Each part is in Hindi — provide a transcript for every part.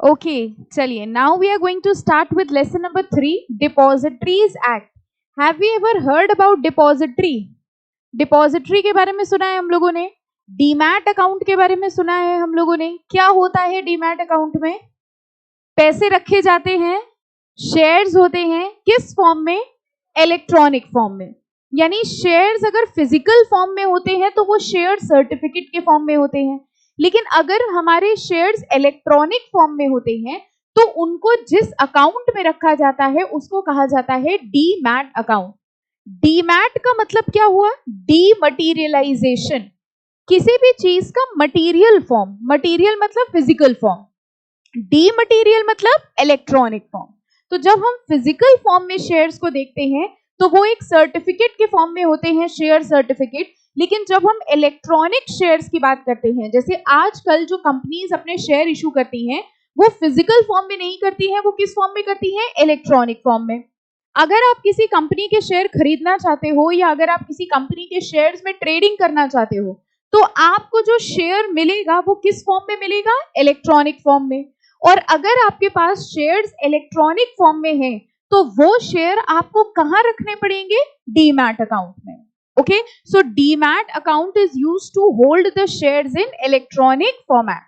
ओके चलिए, now we are going to start with lesson number 3, depositories act. Have you ever heard about depository? Depository के बारे में सुना है हम लोगों ने, डीमैट अकाउंट के बारे में सुना है हम लोगों ने. क्या होता है डीमैट अकाउंट में? पैसे रखे जाते हैं, शेयर्स होते हैं, किस फॉर्म में? इलेक्ट्रॉनिक फॉर्म में. यानी शेयर्स अगर फिजिकल फॉर्म में होते हैं तो वो शेयर सर्टिफिकेट के फॉर्म में होते हैं, लेकिन अगर हमारे शेयर्स इलेक्ट्रॉनिक फॉर्म में होते हैं तो उनको जिस अकाउंट में रखा जाता है उसको कहा जाता है डीमैट अकाउंट. डीमैट का मतलब क्या हुआ? डीमटीरियलाइजेशन, किसी भी चीज का मटीरियल फॉर्म. मटीरियल मतलब फिजिकल फॉर्म, डीमटीरियल मतलब इलेक्ट्रॉनिक फॉर्म. तो जब हम फिजिकल फॉर्म में शेयर्स को देखते हैं तो वो एक सर्टिफिकेट के फॉर्म में होते हैं, शेयर सर्टिफिकेट. लेकिन जब हम इलेक्ट्रॉनिक शेयर्स की बात करते हैं, जैसे आजकल जो कंपनीज अपने शेयर इशू करती हैं वो फिजिकल फॉर्म में नहीं करती हैं, वो किस फॉर्म में करती हैं? इलेक्ट्रॉनिक फॉर्म में. अगर आप किसी कंपनी के शेयर खरीदना चाहते हो या अगर आप किसी कंपनी के शेयर्स में ट्रेडिंग करना चाहते हो तो आपको जो शेयर मिलेगा वो किस फॉर्म में मिलेगा? इलेक्ट्रॉनिक फॉर्म में. और अगर आपके पास शेयर्स इलेक्ट्रॉनिक फॉर्म में हैं तो वो शेयर आपको कहां रखने पड़ेंगे? डीमैट अकाउंट में. Okay, so demat account is used to hold the shares in electronic format.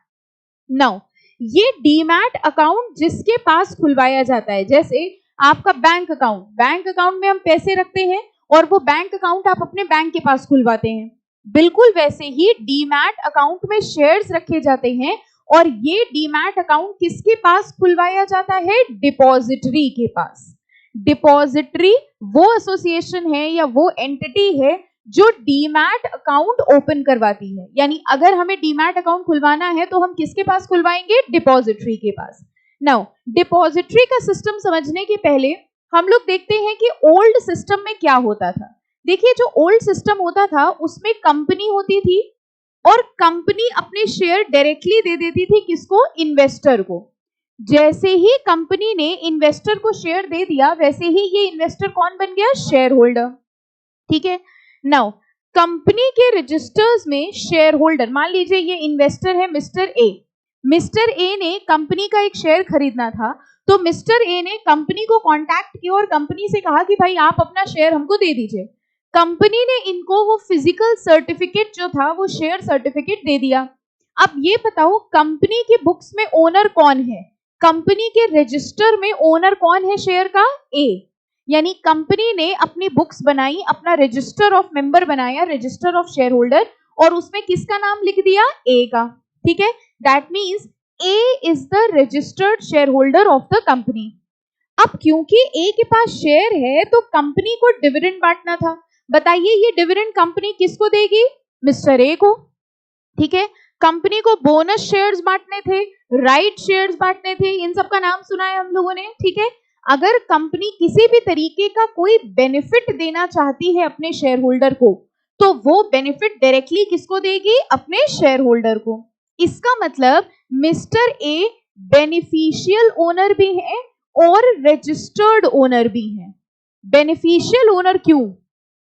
Now ये डीमैट अकाउंट जिसके पास खुलवाया जाता है, जैसे आपका बैंक अकाउंट, बैंक अकाउंट में हम पैसे रखते हैं और वो बैंक अकाउंट आप अपने बैंक के पास खुलवाते हैं, बिल्कुल वैसे ही डीमैट अकाउंट में शेयर्स रखे जाते हैं. और ये डीमैट अकाउंट किसके पास खुलवाया जाता है? डिपॉजिटरी के पास. डिपॉजिटरी वो एसोसिएशन है या वो एंटिटी है जो डीमैट अकाउंट ओपन करवाती है. यानी अगर हमें डीमैट अकाउंट खुलवाना है तो हम किसके पास खुलवाएंगे? डिपॉजिटरी के पास. नाउ डिपॉजिटरी का सिस्टम समझने के पहले हम लोग देखते हैं कि ओल्ड सिस्टम में क्या होता था. देखिए, जो ओल्ड सिस्टम होता था उसमें कंपनी होती थी और कंपनी अपने शेयर डायरेक्टली दे देती थी किसको? इन्वेस्टर को. जैसे ही कंपनी ने इन्वेस्टर को शेयर दे दिया वैसे ही ये इन्वेस्टर कौन बन गया? Share holder. ठीक है. नाउ कंपनी के रजिस्टर्स में शेयर होल्डर, मान लीजिए ये इन्वेस्टर है मिस्टर ए. मिस्टर ए ने कंपनी का एक शेयर खरीदना था तो मिस्टर ए ने कंपनी को कांटेक्ट किया और कंपनी से कहा कि भाई आप अपना शेयर हमको दे दीजिए. कंपनी ने इनको वो फिजिकल सर्टिफिकेट जो था वो शेयर सर्टिफिकेट दे दिया. अब ये बताओ कंपनी की बुक्स में ओनर कौन है? कंपनी के रजिस्टर में ओनर कौन है शेयर का? ए. यानी कंपनी ने अपनी बुक्स बनाई, अपना रजिस्टर ऑफ मेंबर बनाया, रजिस्टर ऑफ शेयर होल्डर, और उसमें किसका नाम लिख दिया? ए का. ठीक है, that means A is the registered share holder of the company. अब क्योंकि ए के पास शेयर है तो कंपनी को डिविडेंड बांटना था. बताइए ये डिविडेंड कंपनी किसको देगी? मिस्टर ए को. ठीक है, कंपनी को बोनस शेयर्स बांटने थे, राइट शेयर्स बांटने थे, इन सब का नाम सुना है हम लोगों ने. ठीक है, अगर कंपनी किसी भी तरीके का कोई बेनिफिट देना चाहती है अपने शेयर होल्डर को तो वो बेनिफिट डायरेक्टली किसको देगी? अपने शेयर होल्डर को. इसका मतलब मिस्टर ए बेनिफिशियल ओनर भी है और रजिस्टर्ड ओनर भी है. बेनिफिशियल ओनर क्यों?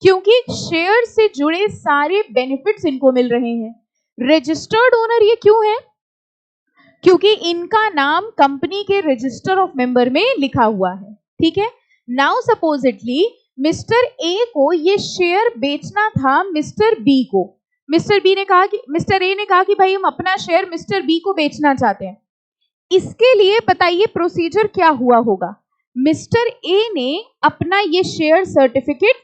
क्योंकि शेयर से जुड़े सारे बेनिफिट्स इनको मिल रहे हैं. रजिस्टर्ड ओनर ये क्यों है? क्योंकि इनका नाम कंपनी के रजिस्टर ऑफ मेंबर में लिखा हुआ है. ठीक है. नाउ सपोजिटली मिस्टर ए को ये शेयर बेचना था मिस्टर बी को. मिस्टर बी ने कहा कि मिस्टर ए ने कहा कि भाई हम अपना शेयर मिस्टर बी को बेचना चाहते हैं. इसके लिए बताइए प्रोसीजर क्या हुआ होगा? मिस्टर ए ने अपना ये शेयर सर्टिफिकेट,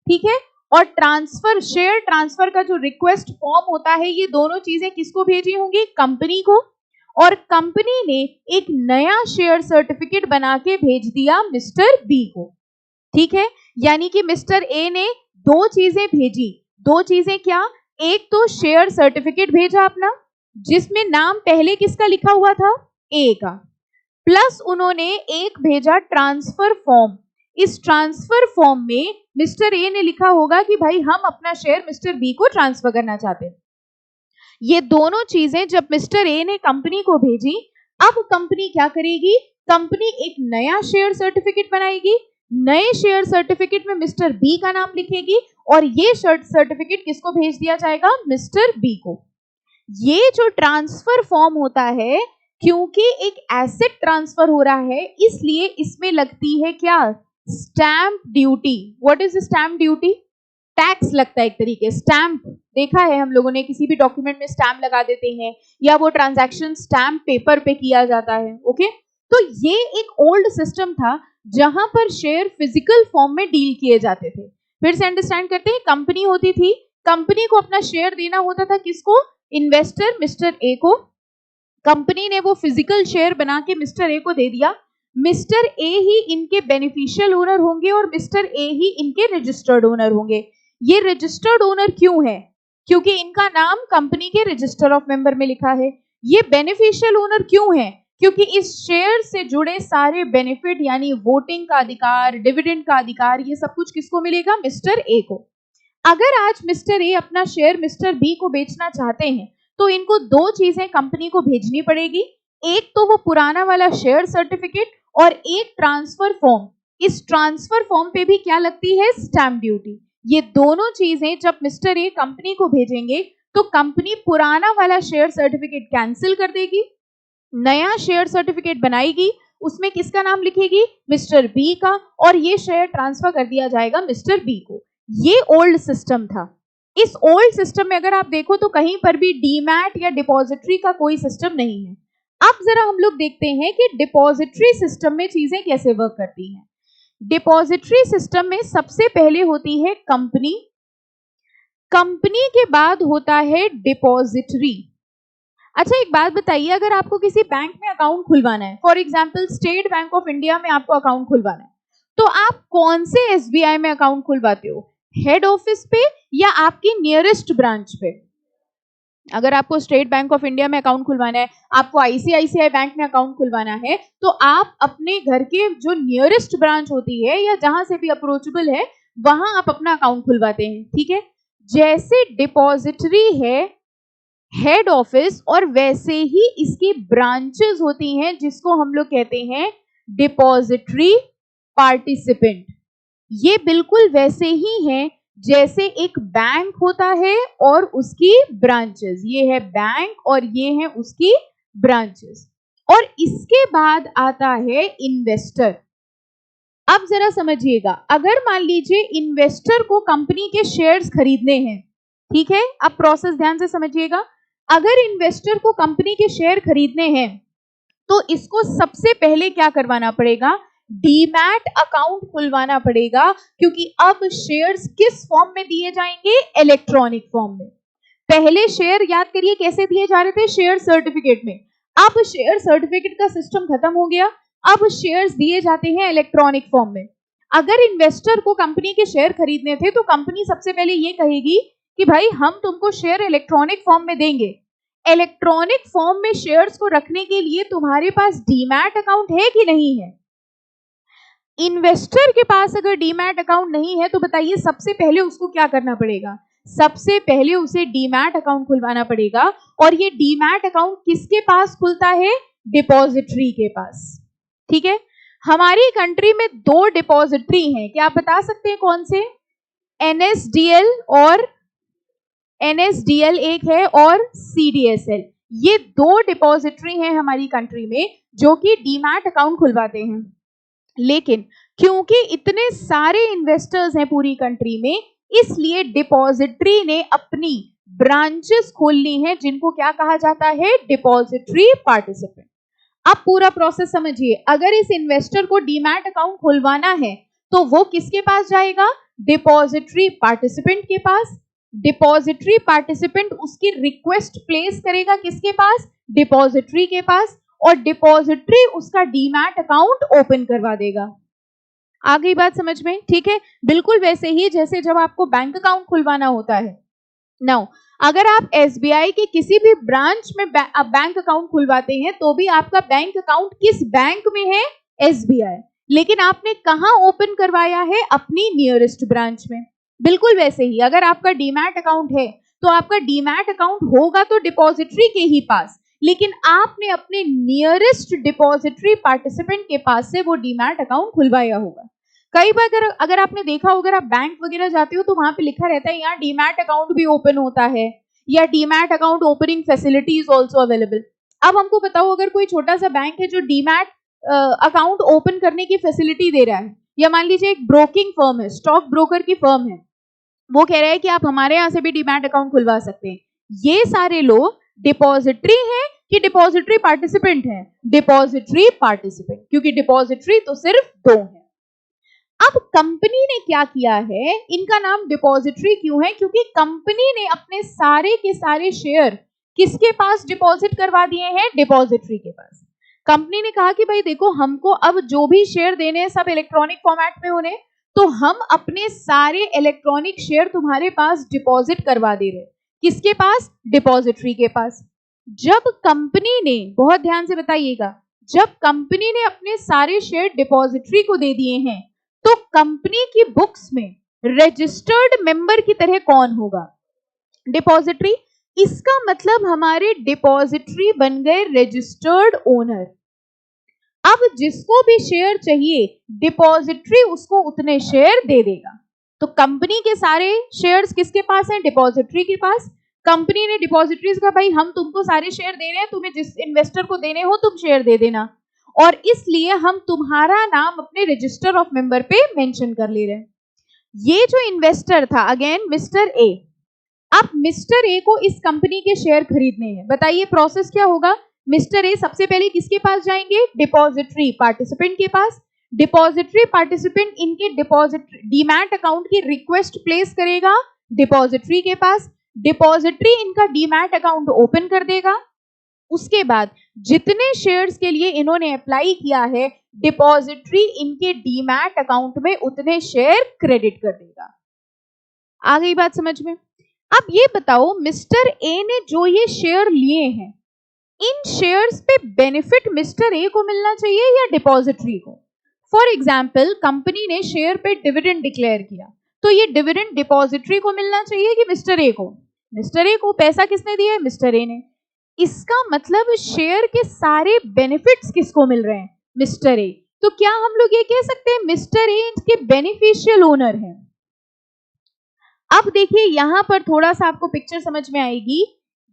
ठीक है, और ट्रांसफर, शेयर ट्रांसफर का जो रिक्वेस्ट फॉर्म होता है, ये दोनों चीजें किसको भेजी होंगी? कंपनी को. और कंपनी ने एक नया शेयर सर्टिफिकेट बना के भेज दिया मिस्टर बी को. ठीक है, यानी कि मिस्टर ए ने दो चीजें भेजी. दो चीजें क्या? एक तो शेयर सर्टिफिकेट भेजा अपना जिसमें नाम पहले किसका लिखा हुआ था? ए का. प्लस उन्होंने एक भेजा ट्रांसफर फॉर्म. इस ट्रांसफर फॉर्म में मिस्टर ए ने लिखा होगा कि भाई हम अपना शेयर मिस्टर बी को ट्रांसफर करना चाहते हैं. ये दोनों चीजें जब मिस्टर ए ने कंपनी को भेजी, अब कंपनी क्या करेगी? कंपनी एक नया शेयर सर्टिफिकेट बनाएगी. नए शेयर सर्टिफिकेट में मिस्टर बी का नाम लिखेगी और ये सर्टिफिकेट किसको भेज दिया जाएगा? मिस्टर बी को. ये जो ट्रांसफर फॉर्म होता है क्योंकि एक एसेट ट्रांसफर हो रहा है इसलिए इसमें लगती है क्या, stamp duty. What is stamp duty? Tax लगता है एक तरीके। स्टैंप देखा है हम लोगों ने, किसी भी डॉक्यूमेंट में स्टैंप लगा देते हैं या वो ट्रांजैक्शन स्टैंप पेपर पे किया जाता है। ओके, तो ये एक ओल्ड सिस्टम था जहां पर शेयर फिजिकल फॉर्म में डील किए जाते थे। फिर से अंडरस्टैंड करते हैं, कंपनी होती थी, कंपनी को अपना शेयर देना होता था, किसको? इन्वेस्टर मिस्टर ए को। कंपनी ने वो फिजिकल शेयर बना के मिस्टर ए को दे दिया। मिस्टर ए ही इनके बेनिफिशियल ओनर होंगे और मिस्टर ए ही इनके रजिस्टर्ड ओनर होंगे। ये रजिस्टर्ड ओनर क्यों है? क्योंकि इनका नाम कंपनी के रजिस्टर ऑफ मेंबर में लिखा है। ये बेनिफिशियल ओनर क्यों है? क्योंकि इस शेयर से जुड़े सारे बेनिफिट यानी वोटिंग का अधिकार, डिविडेंड का अधिकार, ये सब कुछ किसको मिलेगा? मिस्टर ए को। अगर आज मिस्टर ए अपना शेयर मिस्टर बी को बेचना चाहते हैं तो इनको दो चीजें कंपनी को भेजनी पड़ेगी, एक तो वो पुराना वाला शेयर सर्टिफिकेट और एक ट्रांसफर फॉर्म। इस ट्रांसफर फॉर्म पे भी क्या लगती है? Stamp duty. ये दोनों चीजें जब मिस्टर ए कंपनी को भेजेंगे तो कंपनी पुराना वाला शेयर सर्टिफिकेट कैंसिल कर देगी, नया शेयर सर्टिफिकेट बनाएगी, उसमें किसका नाम लिखेगी? मिस्टर बी का, और ये शेयर ट्रांसफर कर दिया जाएगा मिस्टर बी को। ये ओल्ड सिस्टम था। इस ओल्ड सिस्टम में अगर आप देखो तो कहीं पर भी डीमैट या डिपॉजिटरी का कोई सिस्टम नहीं है। अब जरा हम लोग देखते हैं कि डिपॉजिटरी सिस्टम में चीजें कैसे वर्क करती हैं। डिपॉजिटरी सिस्टम में सबसे पहले होती है कंपनी, कंपनी के बाद होता है डिपॉजिटरी। अच्छा एक बात बताइए, अगर आपको किसी बैंक में अकाउंट खुलवाना है, for example state bank of India में आपको अकाउंट खुलवाना है, तो आप कौन से एसबीआई में अकाउंट खुलवाते हो? हेड ऑफिस पे या आपकी नियरेस्ट ब्रांच पे? अगर आपको स्टेट बैंक ऑफ इंडिया में अकाउंट खुलवाना है, आपको आईसीआईसीआई बैंक में अकाउंट खुलवाना है, तो आप अपने घर के जो नियरेस्ट ब्रांच होती है या जहां से भी अप्रोचेबल है वहां आप अपना अकाउंट खुलवाते हैं। ठीक है, जैसे डिपॉजिटरी है हेड ऑफिस और वैसे ही इसकी ब्रांचेस होती हैं जिसको हम लोग कहते हैं डिपॉजिटरी पार्टिसिपेंट। ये बिल्कुल वैसे ही हैं जैसे एक बैंक होता है और उसकी ब्रांचेस। ये है बैंक और ये है उसकी ब्रांचेस। और इसके बाद आता है इन्वेस्टर। अब जरा समझिएगा, अगर मान लीजिए इन्वेस्टर को कंपनी के शेयर्स खरीदने हैं, ठीक है, अब प्रोसेस ध्यान से समझिएगा। अगर इन्वेस्टर को कंपनी के शेयर खरीदने हैं तो इसको सबसे पहले क्या करवाना पड़ेगा? डीमैट अकाउंट खुलवाना पड़ेगा, क्योंकि अब शेयर्स किस फॉर्म में दिए जाएंगे? इलेक्ट्रॉनिक फॉर्म में। पहले शेयर याद करिए कैसे दिए जा रहे थे? शेयर सर्टिफिकेट में। अब शेयर सर्टिफिकेट का सिस्टम खत्म हो गया, अब शेयर्स दिए जाते हैं इलेक्ट्रॉनिक फॉर्म में। अगर इन्वेस्टर को कंपनी के शेयर खरीदने थे तो कंपनी सबसे पहले ये कहेगी कि भाई हम तुमको शेयर इलेक्ट्रॉनिक फॉर्म में देंगे। इलेक्ट्रॉनिक फॉर्म में शेयर्स को रखने के लिए तुम्हारे पास डीमैट अकाउंट है कि नहीं है? इन्वेस्टर के पास अगर डीमैट अकाउंट नहीं है तो बताइए सबसे पहले उसको क्या करना पड़ेगा? सबसे पहले उसे डीमैट अकाउंट खुलवाना पड़ेगा। और ये डीमैट अकाउंट किसके पास खुलता है? डिपॉजिटरी के पास। ठीक है, हमारी कंट्री में दो डिपॉजिटरी हैं, क्या आप बता सकते हैं कौन से? एनएसडीएल और एनएसडीएल एक है और सीडीएसएल। ये दो डिपॉजिटरी हैं हमारी कंट्री में जो कि डीमैट अकाउंट खुलवाते हैं। लेकिन क्योंकि इतने सारे इन्वेस्टर्स हैं पूरी कंट्री में, इसलिए डिपॉजिटरी ने अपनी ब्रांचेस खोलनी है जिनको क्या कहा जाता है? Depository participant. अब पूरा प्रोसेस समझिए। अगर इस इन्वेस्टर को डीमैट अकाउंट खुलवाना है तो वो किसके पास जाएगा? डिपॉजिटरी पार्टिसिपेंट के पास। डिपॉजिटरी पार्टिसिपेंट उसकी रिक्वेस्ट प्लेस करेगा किसके पास? डिपॉजिटरी के पास। और डिपॉजिटरी उसका डीमैट अकाउंट ओपन करवा देगा। आ गई बात समझ में? ठीक है, बिल्कुल वैसे ही जैसे जब आपको बैंक अकाउंट खुलवाना होता है। नाउ अगर आप एसबीआई के किसी भी ब्रांच में बैंक अकाउंट खुलवाते हैं तो भी आपका बैंक अकाउंट किस बैंक में है? एसबीआई। लेकिन आपने कहां ओपन करवाया है? अपनी नियरेस्ट ब्रांच में। बिल्कुल वैसे ही अगर आपका डीमैट अकाउंट है तो आपका डीमैट अकाउंट होगा तो डिपॉजिटरी के ही पास, लेकिन आपने अपने नियरेस्ट डिपॉजिटरी पार्टिसिपेंट के पास से वो डीमैट अकाउंट खुलवाया होगा। कई बार अगर आपने देखा होगा, आप बैंक वगैरह जाते हो तो वहां पे लिखा रहता है यहाँ डीमैट अकाउंट भी ओपन होता है या demat account opening facility is also available. अब हमको बताओ, अगर कोई छोटा सा बैंक है जो डीमैट अकाउंट ओपन करने की फैसिलिटी दे रहा है, या मान लीजिए एक ब्रोकिंग फर्म है, स्टॉक ब्रोकर की फर्म है, वो कह रहा है कि आप हमारे यहां से भी डीमैट अकाउंट खुलवा सकते हैं, ये सारे लोग डिपॉजिटरी हैं कि डिपॉजिटरी पार्टिसिपेंट हैं? डिपॉजिटरी पार्टिसिपेंट, क्योंकि डिपॉजिटरी तो सिर्फ दो हैं। अब कंपनी ने क्या किया है, इनका नाम डिपॉजिटरी क्यों है? क्योंकि कंपनी ने अपने सारे के सारे शेयर किसके पास डिपॉजिट करवा दिए हैं? डिपॉजिटरी के पास। कंपनी ने कहा कि भाई देखो, हमको अब जो भी शेयर देने हैं सब इलेक्ट्रॉनिक फॉर्मेट में होने, तो हम अपने सारे इलेक्ट्रॉनिक शेयर तुम्हारे पास डिपॉजिट करवा दे रहे। किसके पास? डिपॉजिटरी के पास। जब कंपनी ने, बहुत ध्यान से बताइएगा, जब कंपनी ने अपने सारे शेयर डिपॉजिटरी को दे दिए हैं, तो कंपनी की बुक्स में रजिस्टर्ड मेंबर की तरह कौन होगा? डिपॉजिटरी। इसका मतलब हमारे डिपॉजिटरी बन गए रजिस्टर्ड ओनर। अब जिसको भी शेयर चाहिए, डिपॉजिटरी उसको उतने शेयर दे देगा। तो कंपनी के सारे शेयर्स किसके पास हैं? डिपॉजिटरी के पास। कंपनी ने डिपॉजिटरीज का, भाई हम तुमको सारे शेयर दे रहे हैं, तुम्हें जिस इन्वेस्टर को देने हो तुम शेयर दे देना, और इसलिए हम तुम्हारा नाम अपने रजिस्टर ऑफ मेंबर पे मेंशन कर ले रहे हैं। ये जो इन्वेस्टर था, अगेन मिस्टर ए, अब मिस्टर ए को इस कंपनी के शेयर खरीदने हैं। बताइए प्रोसेस क्या होगा? मिस्टर ए सबसे पहले किसके पास जाएंगे? डिपॉजिटरी पार्टिसिपेंट के पास। डिपॉजिटरी पार्टिसिपेंट इनके डिपॉजिट डीमैट अकाउंट की रिक्वेस्ट प्लेस करेगा डिपॉजिटरी के पास। डिपॉजिटरी इनका डीमैट अकाउंट ओपन कर देगा। उसके बाद जितने शेयर्स के लिए इन्होंने अप्लाई किया है, डिपॉजिटरी इनके डीमैट अकाउंट में उतने शेयर क्रेडिट कर देगा। आ गई बात समझ में? अब ये बताओ, मिस्टर ए ने जो ये शेयर लिए हैं, इन शेयर्स पे बेनिफिट मिस्टर ए को मिलना चाहिए या डिपॉजिटरी को? फॉर एग्जाम्पल, कंपनी ने शेयर पे डिविडेंड डिक्लेयर किया, तो ये डिविडेंड डिपॉजिटरी को मिलना चाहिए कि मिस्टर ए को? मिस्टर ए को। पैसा किसने दिया है? मिस्टर ए ने। इसका मतलब शेयर के सारे बेनिफिट्स किसको मिल रहे हैं? Mister A. तो क्या हम लोग ये कह सकते हैं मिस्टर ए इसके बेनिफिशियल ओनर हैं? अब देखिए, यहां पर थोड़ा सा आपको पिक्चर समझ में आएगी।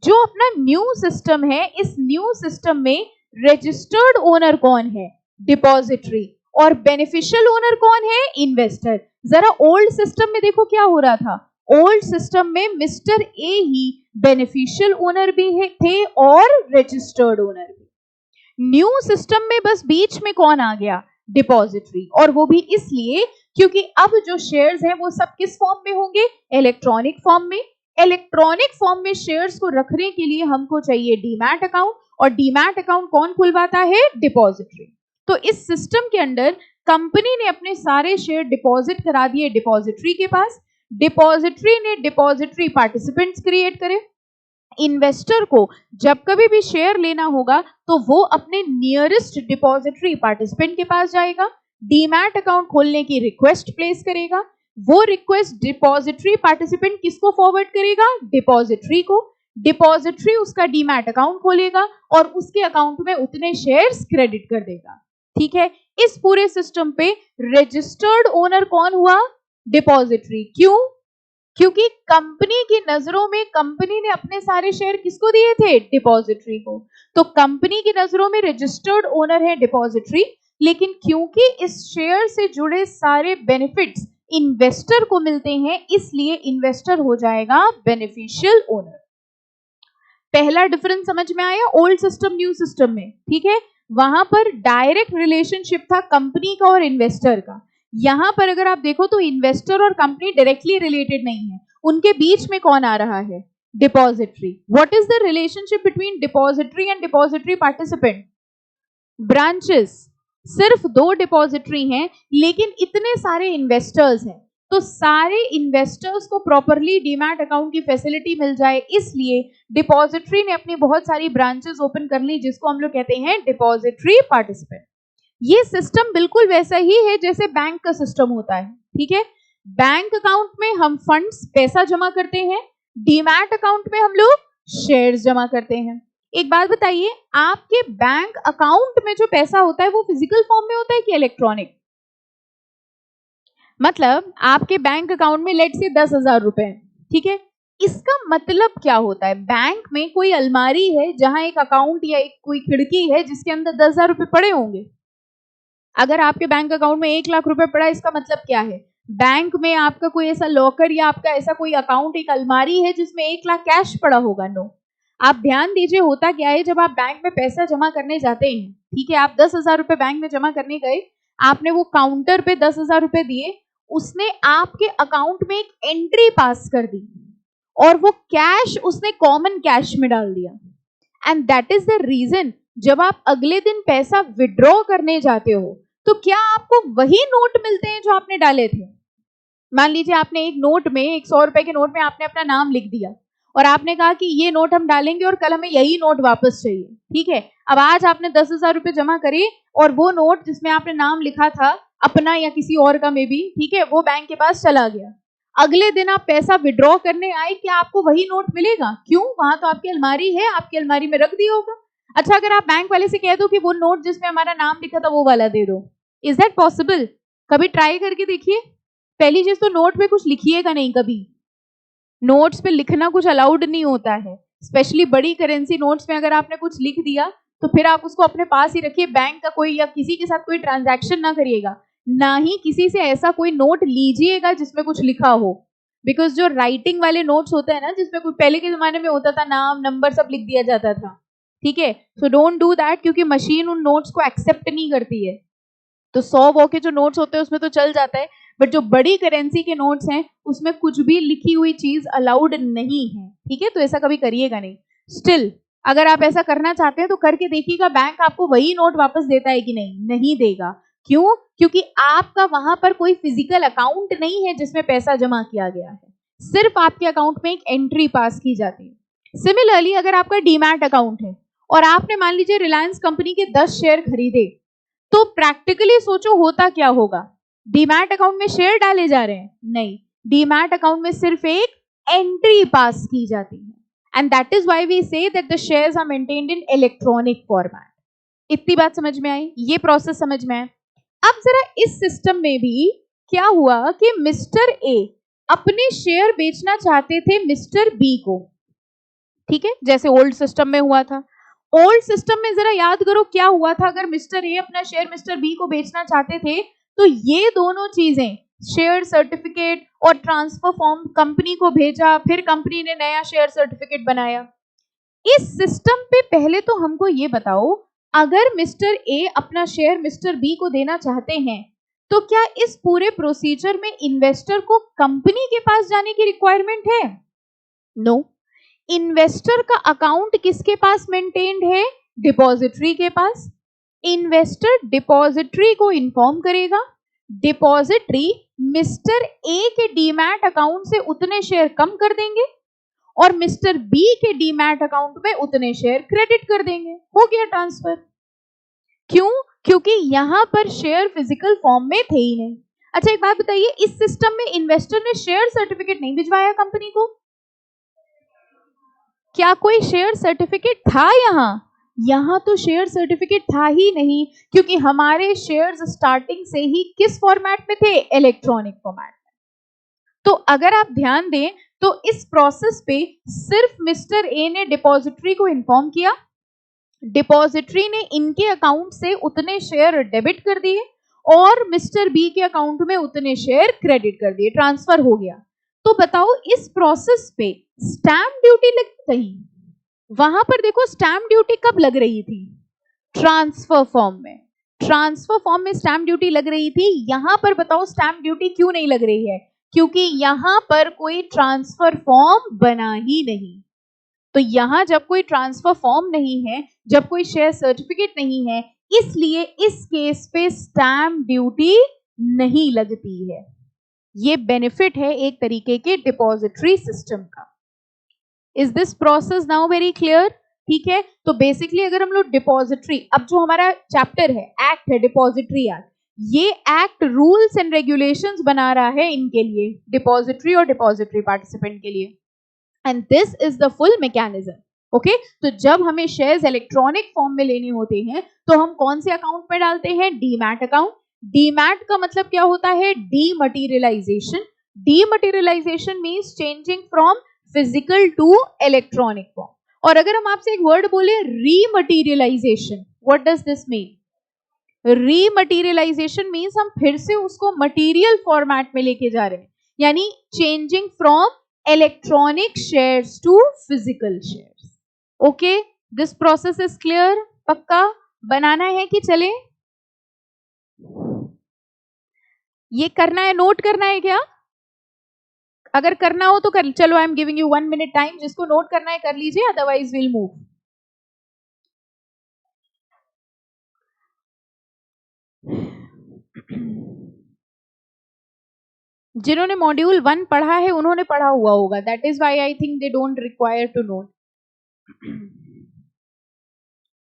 जो अपना न्यू सिस्टम है, इस न्यू सिस्टम में रजिस्टर्ड ओनर कौन है? डिपॉजिटरी। और बेनिफिशियल ओनर कौन है? इन्वेस्टर। जरा ओल्ड सिस्टम में देखो क्या हो रहा था। ओल्ड सिस्टम में mister A he beneficial owner भी थे और रजिस्टर्ड ओनर भी। न्यू सिस्टम में बस बीच में कौन आ गया? डिपॉजिटरी। और वो भी इसलिए क्योंकि अब जो शेयर्स हैं वो सब किस फॉर्म में होंगे? इलेक्ट्रॉनिक फॉर्म में। इलेक्ट्रॉनिक फॉर्म में शेयर्स को रखने के लिए हमको चाहिए डीमैट अकाउंट, और डीमैट अकाउंट कौन खुलवाता है? डिपॉजिटरी। तो इस सिस्टम के अंदर कंपनी ने अपने सारे शेयर डिपॉजिट करा दिए डिपॉजिटरी के पास। डिपॉजिटरी ने डिपॉजिटरी पार्टिसिपेंट्स क्रिएट करे। इन्वेस्टर को जब कभी भी शेयर लेना होगा तो वो अपने नियरेस्ट डिपॉजिटरी पार्टिसिपेंट के पास जाएगा, डीमैट अकाउंट खोलने की रिक्वेस्ट प्लेस करेगा। वो रिक्वेस्ट डिपॉजिटरी पार्टिसिपेंट किसको फॉरवर्ड करेगा? डिपॉजिटरी को। डिपॉजिटरी उसका डीमैट अकाउंट खोलेगा और उसके अकाउंट में उतने शेयर्स क्रेडिट कर देगा। ठीक है, इस पूरे सिस्टम पे रजिस्टर्ड ओनर कौन हुआ? डिपॉजिटरी। क्यों? क्योंकि कंपनी की नजरों में कंपनी ने अपने सारे शेयर किसको दिए थे? डिपॉजिटरी को। तो कंपनी की नजरों में रजिस्टर्ड ओनर है डिपॉजिटरी, लेकिन क्योंकि इस शेयर से जुड़े सारे बेनिफिट्स इन्वेस्टर को मिलते हैं, इसलिए इन्वेस्टर हो जाएगा बेनिफिशियल ओनर। पहला डिफरेंस समझ में आया ओल्ड सिस्टम न्यू सिस्टम में? ठीक है, वहां पर डायरेक्ट रिलेशनशिप था कंपनी का और इन्वेस्टर का। यहां पर अगर आप देखो तो इन्वेस्टर और कंपनी डायरेक्टली रिलेटेड नहीं है, उनके बीच में कौन आ रहा है? Depository. What is the relationship between depository and depository participant? Branches. सिर्फ 2 डिपॉजिटरी हैं, लेकिन इतने सारे इन्वेस्टर्स हैं, तो सारे इन्वेस्टर्स को प्रॉपरली डीमैट अकाउंट की फैसिलिटी मिल जाए, इसलिए डिपॉजिटरी ने अपनी बहुत सारी ब्रांचेस ओपन कर ली, जिसको हम लोग कहते हैं डिपॉजिटरी पार्टिसिपेंट। ये सिस्टम बिल्कुल वैसा ही है जैसे बैंक का सिस्टम होता है। ठीक है, बैंक अकाउंट में हम फंड्स पैसा जमा करते हैं, डीमैट अकाउंट में हम लोग शेयर्स जमा करते हैं। एक बात बताइए, आपके बैंक अकाउंट में जो पैसा होता है वो फिजिकल फॉर्म में होता है कि इलेक्ट्रॉनिक? मतलब आपके बैंक अकाउंट में लेट से 10,000 रुपए, ठीक है, इसका मतलब क्या होता है? बैंक में कोई अलमारी है जहां एक अकाउंट या एक कोई खिड़की है जिसके अंदर 10,000 रुपए पड़े होंगे। अगर आपके बैंक अकाउंट में 1 लाख रुपए पड़ा, इसका मतलब क्या है? बैंक में आपका कोई ऐसा लॉकर या आपका ऐसा कोई अकाउंट, एक अलमारी है जिसमें 1 लाख कैश पड़ा होगा? नो। आप ध्यान दीजिए, होता क्या है, जब आप बैंक में पैसा जमा करने जाते हैं, ठीक है, आप 10,000 रुपए बैंक में जमा करने गए, आपने वो काउंटर पे 10,000 रुपए दिए, उसने आपके अकाउंट में एक एंट्री पास कर दी और वो कैश उसने कॉमन कैश में डाल दिया। And that is the reason जब आप अगले दिन पैसा विड्रॉ करने जाते हो तो क्या आपको वही नोट मिलते हैं जो आपने डाले थे? मान लीजिए आपने एक नोट में, एक 100 रुपए के नोट में आपने अपना नाम लिख दिया और आपने कहा कि ये नोट हम डालेंगे और कल हमें यही नोट वापस चाहिए, ठीक है। अब आज आपने 10,000 रुपए जमा करे और वो नोट जिसमें आपने नाम लिखा था अपना या किसी और का में भी, ठीक है, वो बैंक के पास चला गया। अगले दिन आप पैसा विड्रॉ करने आए, क्या आपको वही नोट मिलेगा? क्यों? वहां तो आपकी अलमारी है, आपकी अलमारी में रख दिया होगा। अच्छा, अगर आप बैंक वाले से कह दो कि वो नोट जिसमें हमारा नाम लिखा था वो वाला दे दो, इज दैट पॉसिबल? कभी ट्राई करके देखिए। पहली चीज तो नोट पे कुछ लिखिएगा नहीं कभी। नोट्स पे लिखना कुछ अलाउड नहीं होता है, स्पेशली बड़ी करेंसी नोट्स में अगर आपने कुछ लिख दिया तो फिर आप उसको अपने पास ही रखिए। बैंक का कोई या किसी के साथ कोई ट्रांजैक्शन ना करिएगा, ना ही किसी से ऐसा कोई नोट लीजिएगा जिसमें कुछ लिखा हो। बिकॉज जो राइटिंग वाले नोट्स होते हैं ना, जिसमें कुछ पहले के जमाने में होता था, नाम नंबर सब लिख दिया जाता था, ठीक है, सो डोंट डू दैट, क्योंकि मशीन उन नोट्स को एक्सेप्ट नहीं करती है। तो 100 के जो नोट्स होते हैं उसमें तो चल जाता है, बट जो बड़ी करेंसी के नोट्स हैं उसमें कुछ भी लिखी हुई चीज अलाउड नहीं है, ठीक है, तो ऐसा कभी करिएगा नहीं। स्टिल अगर आप ऐसा करना चाहते हैं तो करके देखिएगा, बैंक आपको वही नोट वापस देता है कि नहीं? नहीं देगा। क्यों? क्योंकि आपका वहां पर कोई फिजिकल अकाउंट नहीं है जिसमें पैसा जमा किया गया है, सिर्फ आपके अकाउंट में एक एंट्री पास की जाती है। सिमिलरली अगर आपका डीमैट अकाउंट है और आपने मान लीजिए रिलायंस कंपनी के 10 शेयर खरीदे, तो प्रैक्टिकली सोचो होता क्या होगा? डीमैट अकाउंट में शेयर डाले जा रहे हैं? नहीं, डीमैट अकाउंट में सिर्फ एक एंट्री पास की जाती है। And that is why we say that the shares are maintained in electronic format. इतनी बात समझ में आई? ये प्रोसेस समझ में आए? अब जरा इस सिस्टम में भी क्या हुआ कि मिस्टर ए अपने शेयर बेचना चाहते थे मिस्टर बी को, ठीक है, जैसे ओल्ड सिस्टम में हुआ था। ओल्ड सिस्टम में जरा याद करो क्या हुआ था। अगर मिस्टर ए अपना शेयर मिस्टर बी को बेचना चाहते थे तो ये दोनों चीजें, शेयर सर्टिफिकेट और ट्रांसफर फॉर्म, कंपनी को भेजा, फिर कंपनी ने नया शेयर सर्टिफिकेट बनाया। इस सिस्टम पे पहले तो हमको ये बताओ, अगर मिस्टर ए अपना शेयर मिस्टर बी को देना चाहते हैं तो क्या इस पूरे प्रोसीजर में इन्वेस्टर को कंपनी के पास जाने की रिक्वायरमेंट है? नो। इन्वेस्टर का अकाउंट किसके पास मेंटेन्ड है? डिपॉजिटरी के पास। इन्वेस्टर डिपॉजिटरी को इन्फॉर्म करेगा, डिपॉजिटरी मिस्टर ए के डीमैट अकाउंट से उतने शेयर कम कर देंगे और मिस्टर बी के डीमैट अकाउंट में उतने शेयर क्रेडिट कर देंगे। हो गया ट्रांसफर। क्यों? क्योंकि यहां पर शेयर फिजिकल फॉर्म में थे ही नहीं। अच्छा, एक बात बताइए, इस सिस्टम में इन्वेस्टर ने शेयर सर्टिफिकेट नहीं भिजवाया कंपनी को? क्या कोई शेयर सर्टिफिकेट था यहाँ? यहाँ तो शेयर सर्टिफिकेट था ही नहीं, क्योंकि हमारे शेयर्स स्टार्टिंग से ही किस फॉर्मेट में थे? इलेक्ट्रॉनिक फॉर्मेट में। तो अगर आप ध्यान दें तो इस प्रोसेस पे सिर्फ मिस्टर ए ने डिपॉजिटरी को इन्फॉर्म किया, डिपॉजिटरी ने इनके अकाउंट से उतने शेयर डेबिट कर दिए और मिस्टर बी के अकाउंट में उतने शेयर क्रेडिट कर दिए, ट्रांसफर हो गया। तो बताओ इस प्रोसेस पे स्टैम्प ड्यूटी लगी कहीं? वहां पर देखो स्टैम्प ड्यूटी कब लग रही थी? ट्रांसफर फॉर्म में। ट्रांसफर फॉर्म में स्टैम्प ड्यूटी लग रही थी। यहां पर बताओ स्टैम्प ड्यूटी क्यों नहीं लग रही है? क्योंकि यहां पर कोई ट्रांसफर फॉर्म बना ही नहीं। तो यहां जब कोई ट्रांसफर फॉर्म नहीं है, जब कोई शेयर सर्टिफिकेट नहीं है, इसलिए इस केस पे स्टैम्प ड्यूटी नहीं लगती है। ये बेनिफिट है एक तरीके के डिपॉजिटरी सिस्टम का। Is this process now very clear? ठीक है, तो बेसिकली अगर हम लोग डिपॉजिटरी, अब जो हमारा चैप्टर है, एक्ट है डिपॉजिटरी एक्ट, ये एक्ट रूल्स एंड रेगुलेशंस बना रहा है इनके लिए, डिपॉजिटरी और डिपॉजिटरी पार्टिसिपेंट के लिए। And this is the full mechanism. Okay, तो जब हमें शेयर्स इलेक्ट्रॉनिक फॉर्म में लेने होते हैं तो हम कौन से अकाउंट में डालते हैं? Demat account. डीमैट का मतलब क्या होता है? Dematerialization. Dematerialization means changing from physical to electronic form. और अगर हम आपसे एक वर्ड बोले rematerialization, what does this mean? Rematerialization means हम फिर से उसको मटीरियल फॉर्मेट में लेके जा रहे हैं, यानी changing from electronic shares to physical shares. Okay, this process is clear? पक्का बनाना है कि चले? ये करना है, नोट करना है क्या? अगर करना हो तो कर, चलो I am giving you 1 minute time, जिसको नोट करना है कर लीजिए, अदरवाइज विल मूव। जिन्होंने मॉड्यूल 1 पढ़ा है उन्होंने पढ़ा हुआ होगा, that is why I think they don't require to note,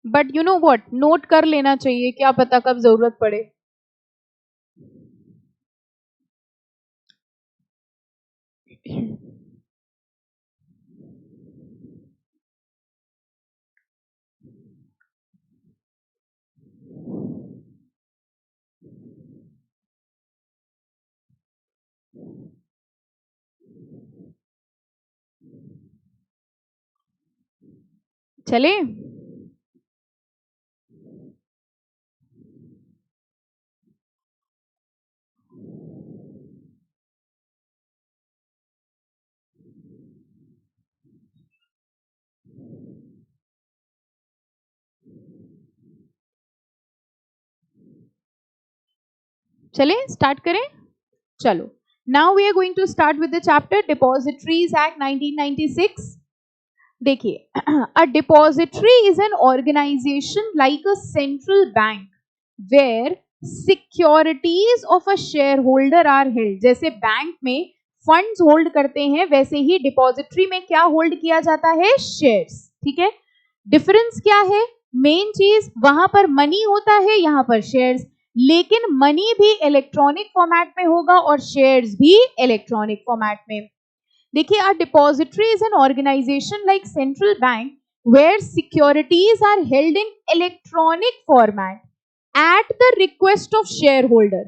but you know what, note कर लेना चाहिए, क्या पता कब जरूरत पड़े। चले? चले स्टार्ट करें? चलो, now we are going to start with the chapter depositories act 1996। देखिए, a depository is an organization like a central bank where securities of a share holder are held. जैसे बैंक में फंड्स होल्ड करते हैं, वैसे ही डिपॉजिटरी में क्या होल्ड किया जाता है? शेयर्स। ठीक है, डिफरेंस क्या है? मेन चीज, वहां पर मनी होता है, यहां पर शेयर्स, लेकिन मनी भी इलेक्ट्रॉनिक फॉर्मेट में होगा और शेयर्स भी इलेक्ट्रॉनिक फॉर्मेट में। देखिए, a depository is an organization like central bank where securities are held in electronic format at the request of share holder.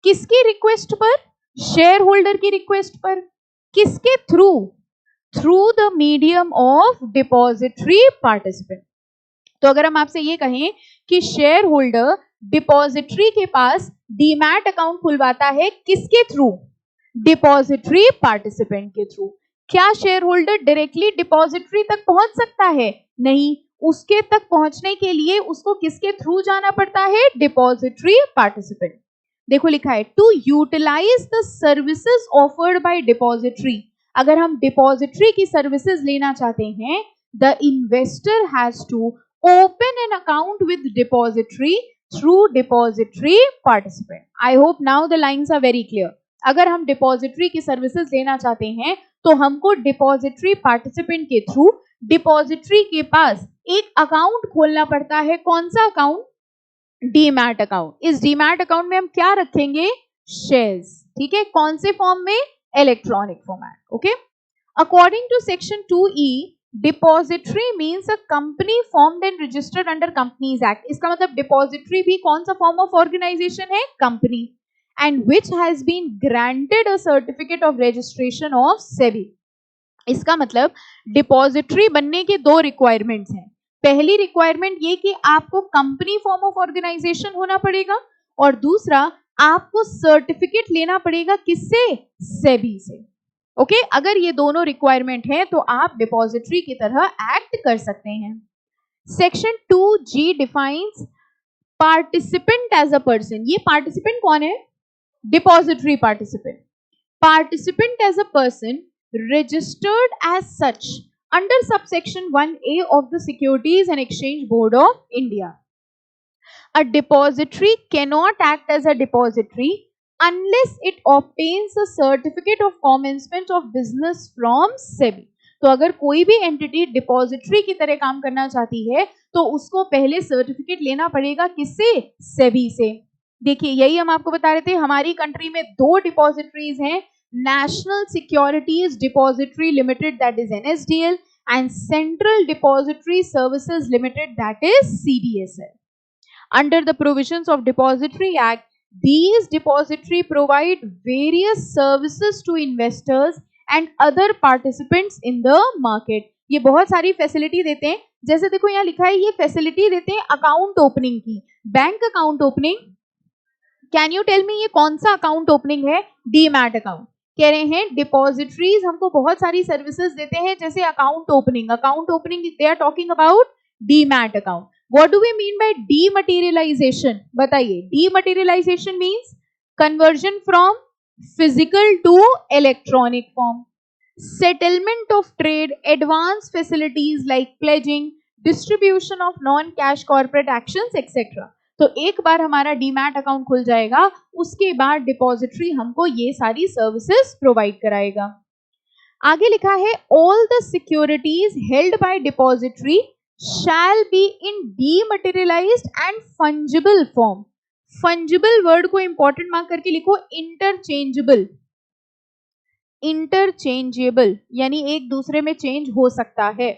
किसकी रिक्वेस्ट पर? शेयर होल्डर की रिक्वेस्ट पर। किसके थ्रू? Through the medium of depository participant. तो अगर हम आपसे ये कहें कि शेयर होल्डर डिपॉजिटरी के पास डीमैट अकाउंट खुलवाता है, किसके थ्रू? डिपॉजिटरी पार्टिसिपेंट के थ्रू। क्या शेयर होल्डर डायरेक्टली डिपॉजिटरी तक पहुंच सकता है? नहीं, उसके तक पहुंचने के लिए उसको किसके थ्रू जाना पड़ता है? Depository participant. देखो लिखा है, to utilise the services offered by depository. अगर हम डिपॉजिटरी की सर्विसेज लेना चाहते हैं, the investor has to open an account with depository through depository participant. I hope now the lines are very clear. अगर हम डिपॉजिटरी की सर्विसेज लेना चाहते हैं तो हमको डिपॉजिटरी पार्टिसिपेंट के थ्रू डिपॉजिटरी के पास एक अकाउंट खोलना पड़ता है। कौन सा अकाउंट? Demat account. इस डीमैट अकाउंट में हम क्या रखेंगे? शेयर्स। ठीक है, कौन से फॉर्म में? Electronic format. Okay, according to section 2E, depository means a company formed and registered under companies act. इसका मतलब डिपॉजिटरी भी कौन सा फॉर्म ऑफ ऑर्गेनाइजेशन है? Company. And which has been granted a certificate of registration of SEBI. इसका मतलब डिपॉजिटरी बनने के दो रिक्वायरमेंट्स हैं। पहली रिक्वायरमेंट ये कि आपको कंपनी फॉर्म ऑफ ऑर्गेनाइजेशन होना पड़ेगा, और दूसरा आपको सर्टिफिकेट लेना पड़ेगा, किससे? सेबी से। ओके, अगर ये दोनों रिक्वायरमेंट है तो आप डिपॉजिटरी की तरह एक्ट कर सकते हैं। Section 2G defines participant as a person. ये पार्टिसिपेंट कौन है? Depository participant. Participant as a person registered as such under subsection 1A of the Securities and Exchange Board of India. A depository cannot act as a depository unless it obtains a certificate of commencement of business from SEBI. तो अगर कोई भी एंटिटी डिपॉजिटरी की तरह काम करना चाहती है तो उसको पहले सर्टिफिकेट लेना पड़ेगा, किससे? सेबी से। देखिए, यही हम आपको बता रहे थे, हमारी कंट्री में दो डिपॉजिटरीज हैं, National Securities Depository Limited, that is NSDL, and Central Depository Services Limited, that is CDSL. Under the provisions of Depository Act, these depository provide various services to investors and other participants in the market. ये बहुत सारी फैसिलिटी देते हैं, जैसे देखो यहाँ लिखा है ये फैसिलिटी देते हैं अकाउंट ओपनिंग की, bank account opening. Can you tell me ये कौन सा अकाउंट ओपनिंग है? Demat account. कह रहे हैं डिपॉजिटरीज हमको बहुत सारी सर्विसेज देते हैं जैसे account opening. Account opening they are talking about demat account. What do we mean by dematerialization? बताइए. Dematerialization means conversion from physical to electronic form. Settlement of trade, advanced facilities like pledging, distribution of non-cash corporate actions, etc. तो एक बार हमारा डीमैट अकाउंट खुल जाएगा, उसके बाद डिपॉजिटरी हमको ये सारी सर्विसेज प्रोवाइड कराएगा. आगे लिखा है all the securities held by depository shall be in dematerialized and fungible form. fungible word को इंपॉर्टेंट मार्क करके लिखो. इंटरचेंजेबल, इंटरचेंजेबल यानी एक दूसरे में चेंज हो सकता है.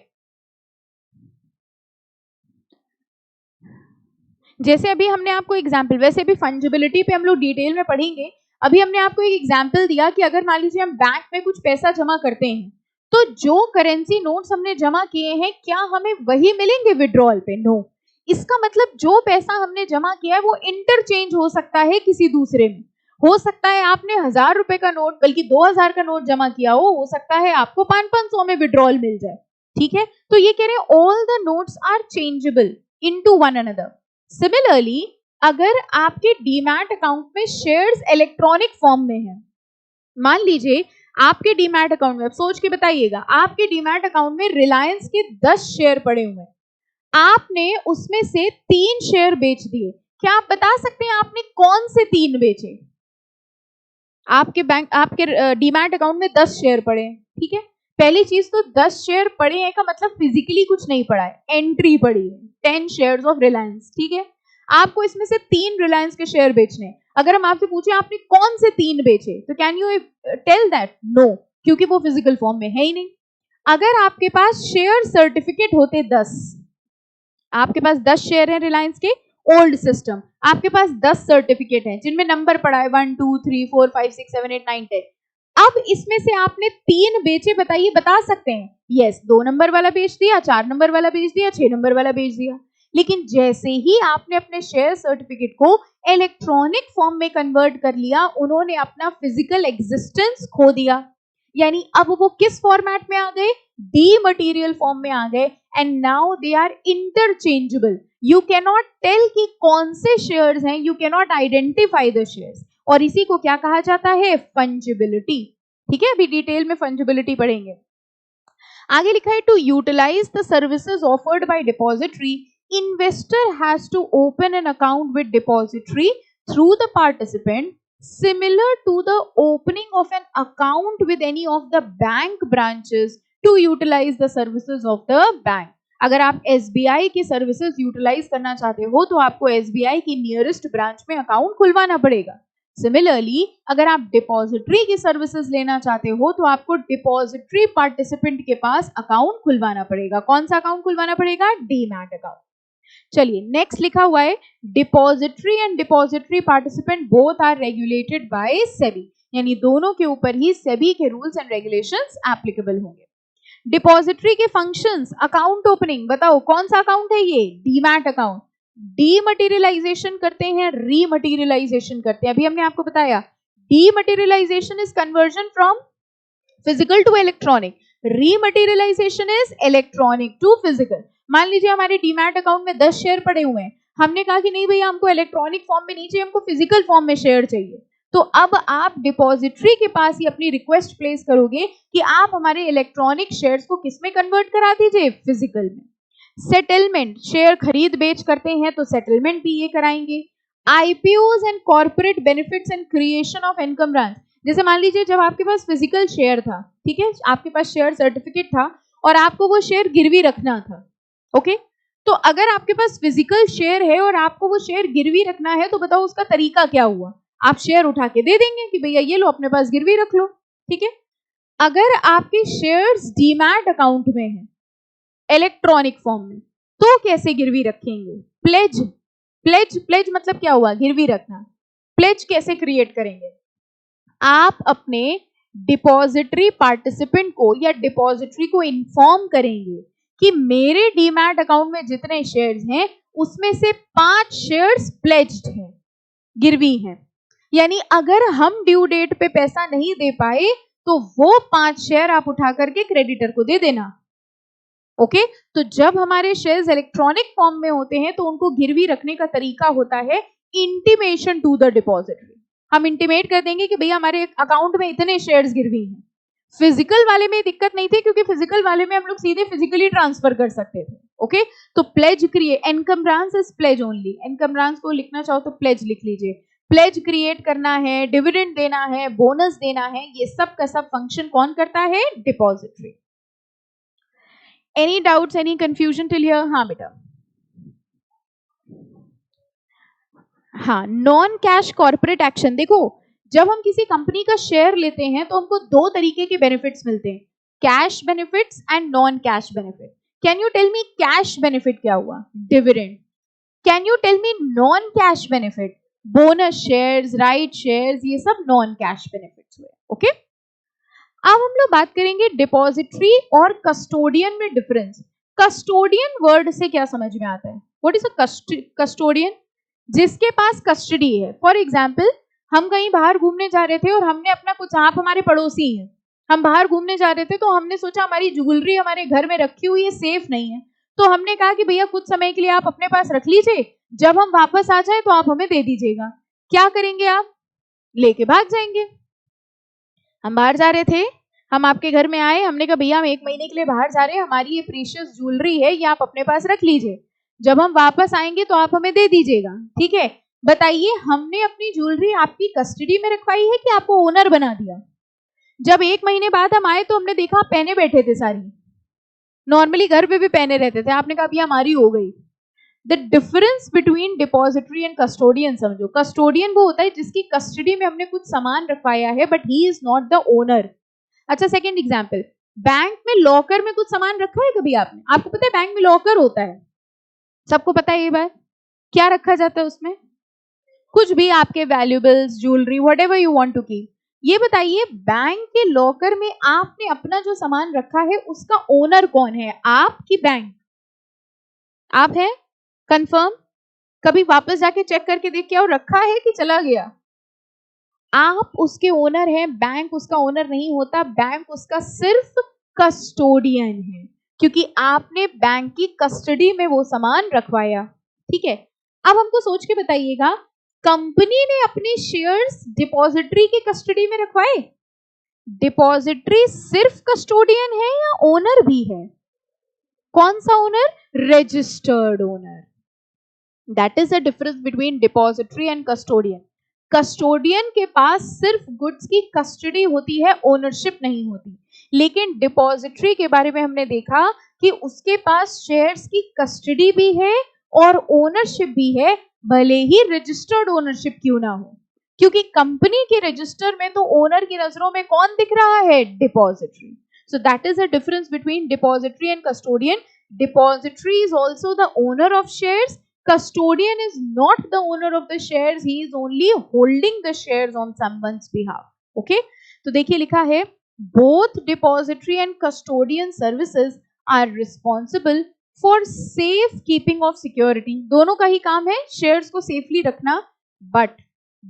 जैसे अभी हमने आपको एग्जाम्पल, वैसे भी फंजिबिलिटी पे हम लोग डिटेल में पढ़ेंगे. अभी हमने आपको एक एग्जाम्पल दिया कि अगर मान लीजिए हम बैंक में कुछ पैसा जमा करते हैं तो जो करेंसी नोट्स हमने जमा किए हैं क्या हमें वही मिलेंगे विड्रॉल पे? नो. इसका मतलब जो पैसा हमने जमा किया है वो इंटरचेंज हो सकता है किसी दूसरे में. हो सकता है आपने 1000 रुपए का नोट बल्कि 2000 का नोट जमा किया हो सकता है आपको 500 में विड्रॉल मिल जाए. ठीक है, तो ये कह रहे हैं all the notes are changeable into one another. Similarly अगर आपके डीमैट अकाउंट में शेयर्स इलेक्ट्रॉनिक फॉर्म में है, मान लीजिए आपके डीमैट अकाउंट में, अब सोच के बताइएगा, आपके डीमैट अकाउंट में रिलायंस के 10 शेयर पड़े हुए हैं, आपने उसमें से 3 शेयर बेच दिए. क्या आप बता सकते हैं आपने कौन से 3 बेचे? आपके डीमैट अकाउंट में 10 शेयर पड़े हैं. ठीक है, पहली चीज तो 10 शेयर पड़े हैं का मतलब फिजिकली कुछ नहीं पड़ा है, एंट्री पड़ी है 10 शेयर्स ऑफ रिलायंस. ठीक है, आपको इसमें से 3 रिलायंस के शेयर बेचने हैं. अगर हम आपसे पूछे आपने कौन से 3 बेचे तो can you tell that? No, क्योंकि वो फिजिकल फॉर्म में है ही नहीं. अगर आपके पास शेयर सर्टिफिकेट होते 10, आपके पास 10 शेयर है रिलायंस के, ओल्ड सिस्टम, आपके पास 10 सर्टिफिकेट हैं जिनमें नंबर पड़ा है 1 2 3 4 5 6 7 8 9 10. अब इसमें से आपने 3 बेचे, बताइए, बता सकते हैं? यस, 2 नंबर वाला बेच दिया, 4 नंबर वाला बेच दिया, 6 नंबर वाला बेच दिया. लेकिन जैसे ही आपने अपने शेयर सर्टिफिकेट को इलेक्ट्रॉनिक फॉर्म में कन्वर्ट कर लिया, उन्होंने अपना फिजिकल एग्जिस्टेंस खो दिया. यानी अब वो किस फॉर्मेट में आ गए? डीमटेरियल फॉर्म में आ गए. And now they are interchangeable. You can not tell कि कौन से शेयर्स हैं, you can not identify the shares. और इसी को क्या कहा जाता है? फंजिबिलिटी. ठीक है, अभी डिटेल में फंजिबिलिटी पढ़ेंगे. आगे लिखा है to utilise the services offered by depository, investor has to open an account with depository through the participant similar to the opening of an account with any of the bank branches to utilize the services of the bank. अगर आप SBI की सर्विसेज यूटिलाइज करना चाहते हो तो आपको SBI की नियरेस्ट ब्रांच में अकाउंट खुलवाना पड़ेगा. सिमिलरली अगर आप डिपॉजिटरी की सर्विसेज लेना चाहते हो तो आपको डिपॉजिटरी पार्टिसिपेंट के पास अकाउंट खुलवाना पड़ेगा. कौन सा अकाउंट खुलवाना पड़ेगा? Demat account. चलिए नेक्स्ट लिखा हुआ है depository and depository participant both are regulated by SEBI. यानी दोनों के ऊपर ही सेबी के रूल्स एंड रेगुलेशंस एप्लीकेबल होंगे. डिपॉजिटरी के फंक्शंस, अकाउंट ओपनिंग, बताओ कौन सा अकाउंट है ये? Demat account. डीमटेरियलाइजेशन करते हैं, रीमटेरियलाइजेशन करते हैं. अभी हमने आपको बताया dematerialization is conversion from physical to electronic, rematerialization is electronic to physical. मान लीजिए हमारे डीमैट अकाउंट में 10 शेयर पड़े हुए हैं, हमने कहा कि नहीं भैया हमको इलेक्ट्रॉनिक फॉर्म में नहीं चाहिए, हमको फिजिकल फॉर्म में शेयर चाहिए. तो अब आप डिपॉजिटरी के पास ही अपनी रिक्वेस्ट प्लेस करोगे कि आप हमारे इलेक्ट्रॉनिक शेयर्स को किस में कन्वर्ट करा दीजिए? फिजिकल में. सेटलमेंट, शेयर खरीद बेच करते हैं तो सेटलमेंट भी ये कराएंगे. IPOs and corporate benefits and creation of income branch. जैसे मान लीजिए जब आपके पास फिजिकल शेयर था, ठीक है, आपके पास शेयर सर्टिफिकेट था और आपको वो शेयर गिरवी रखना था. ओके, तो अगर आपके पास फिजिकल शेयर है और आपको वो शेयर गिरवी रखना है तो बताओ उसका तरीका क्या हुआ? आप शेयर उठा के दे देंगे कि भैया ये लो अपने पास गिरवी रख लो. ठीक है, अगर आपके शेयर्स डीमैट अकाउंट में हैं इलेक्ट्रॉनिक फॉर्म में तो कैसे गिरवी रखेंगे? प्लेज. प्लेज मतलब क्या हुआ? गिरवी रखना. प्लेज कैसे क्रिएट करेंगे? आप अपने डिपॉजिटरी पार्टिसिपेंट को या डिपॉजिटरी को इन्फॉर्म करेंगे कि मेरे डीमैट अकाउंट में जितने शेयर्स हैं उसमें से 5 शेयर्स प्लेज्ड हैं, गिरवी हैं। यानी अगर हम ड्यू डेट पे पैसा नहीं दे पाए तो वो 5 शेयर आप उठा करके क्रेडिटर को दे देना। ओके, तो जब हमारे शेयर्स इलेक्ट्रॉनिक फॉर्म में होते हैं तो उनको गिरवी रखने का तरीका होता है इंटीमेशन टू द डिपॉजिटरी। हम इंटीमेट कर देंगे कि भैया हमारे अकाउंट में इतने शेयर्स गिरवी हैं। फिजिकल वाले में दिक्कत नहीं थी क्योंकि फिजिकल वाले में हम लोग सीधे फिजिकली ट्रांसफर कर सकते थे। ओके, तो pledge create, encumbrance is pledge only. Encumbrance को लिखना चाहो तो प्लेज लिख लीजिए। प्लेज क्रिएट करना है, डिविडेंड देना है, बोनस देना है, ये सब का सब फंक्शन कौन करता है? Depository. Any doubts, any confusion till here? हाँ बेटा। हाँ, नॉन कैश कॉर्पोरेट एक्शन। देखो, जब हम किसी कंपनी का शेयर लेते हैं तो हमको 2 तरीके के बेनिफिट्स मिलते हैं, cash benefits and non cash benefit. Can you tell me cash benefit क्या हुआ? Dividend. Can you tell me non cash benefit? Bonus shares, right shares, ये सब नॉन कैश बेनिफिट्स हुए। ओके, अब हम लोग बात करेंगे डिपॉजिटरी और कस्टोडियन में डिफरेंस। कस्टोडियन वर्ड से क्या समझ में आता है? What is a custodian? जिसके पास कस्टडी है। फॉर एग्जाम्पल, हम कहीं बाहर घूमने जा रहे थे और हमने अपना कुछ, आप हमारे पड़ोसी हैं, हम बाहर घूमने जा रहे थे तो हमने सोचा हमारी ज्वेलरी हमारे घर में रखी हुई है, सेफ नहीं है, तो हमने कहा कि भैया कुछ समय के लिए आप अपने पास रख लीजिए, जब हम वापस आ जाए तो आप हमें दे दीजिएगा। क्या करेंगे आप? लेके भाग जाएंगे। हम बाहर जा रहे थे, हम आपके घर में आए, हमने कहा भैया हम 1 महीने के लिए बाहर जा रहे हैं, हमारी ये प्रीशियस ज्वेलरी है, ये आप अपने पास रख लीजिए, जब हम वापस आएंगे तो आप हमें दे दीजिएगा। ठीक है, बताइए हमने अपनी ज्वेलरी आपकी कस्टडी में रखवाई है कि आपको ओनर बना दिया? जब 1 महीने बाद हम आए तो हमने देखा पहने बैठे थे सारी, नॉर्मली घर पे भी पहने रहते थे, आपने कहा भैया हमारी हो गई। The difference between depository and custodian समझो। कस्टोडियन वो होता है जिसकी कस्टडी में हमने कुछ सामान रखवाया है but he is not the owner. अच्छा, सेकेंड एग्जाम्पल, बैंक में लॉकर में कुछ सामान रखा है कभी आपने? आपको पता है बैंक में लॉकर होता है, सबको पता है ये बात। क्या रखा जाता है उसमें? कुछ भी, आपके valuables, jewellery, whatever you want to keep. ये बताइए बैंक के लॉकर में आपने अपना जो सामान रखा है उसका ओनर कौन है? आप कि बैंक? आप हैं? कंफर्म? कभी वापस जाके चेक करके देख के आओ रखा है कि चला गया। आप उसके ओनर हैं, बैंक उसका ओनर नहीं होता। बैंक उसका सिर्फ कस्टोडियन है क्योंकि आपने बैंक की कस्टडी में वो सामान रखवाया। ठीक है, अब हमको सोच के बताइएगा, कंपनी ने अपने शेयर्स डिपॉजिटरी के कस्टडी में रखवाए? डिपॉजिटरी सिर्फ कस्टोडियन है या ओनर भी है? कौन सा owner? Registered owner. That is the difference between depository and custodian. Custodian के पास सिर्फ गुड्स की कस्टडी होती है, ओनरशिप नहीं होती। लेकिन डिपॉजिटरी के बारे में हमने देखा कि उसके पास शेयर्स की कस्टडी भी है और ओनरशिप भी है, भले ही रजिस्टर्ड ओनरशिप क्यों ना हो, क्योंकि कंपनी के रजिस्टर में तो ओनर की नजरों में कौन दिख रहा है? Depository. So that is the difference between depository and custodian. Depository is also the owner of shares. Custodian is not the owner of the shares, he is only holding the shares on someone's behalf. Okay, तो देखिए लिखा है both depository and custodian services are responsible for safe keeping of security. दोनों का ही काम है shares को safely रखना, but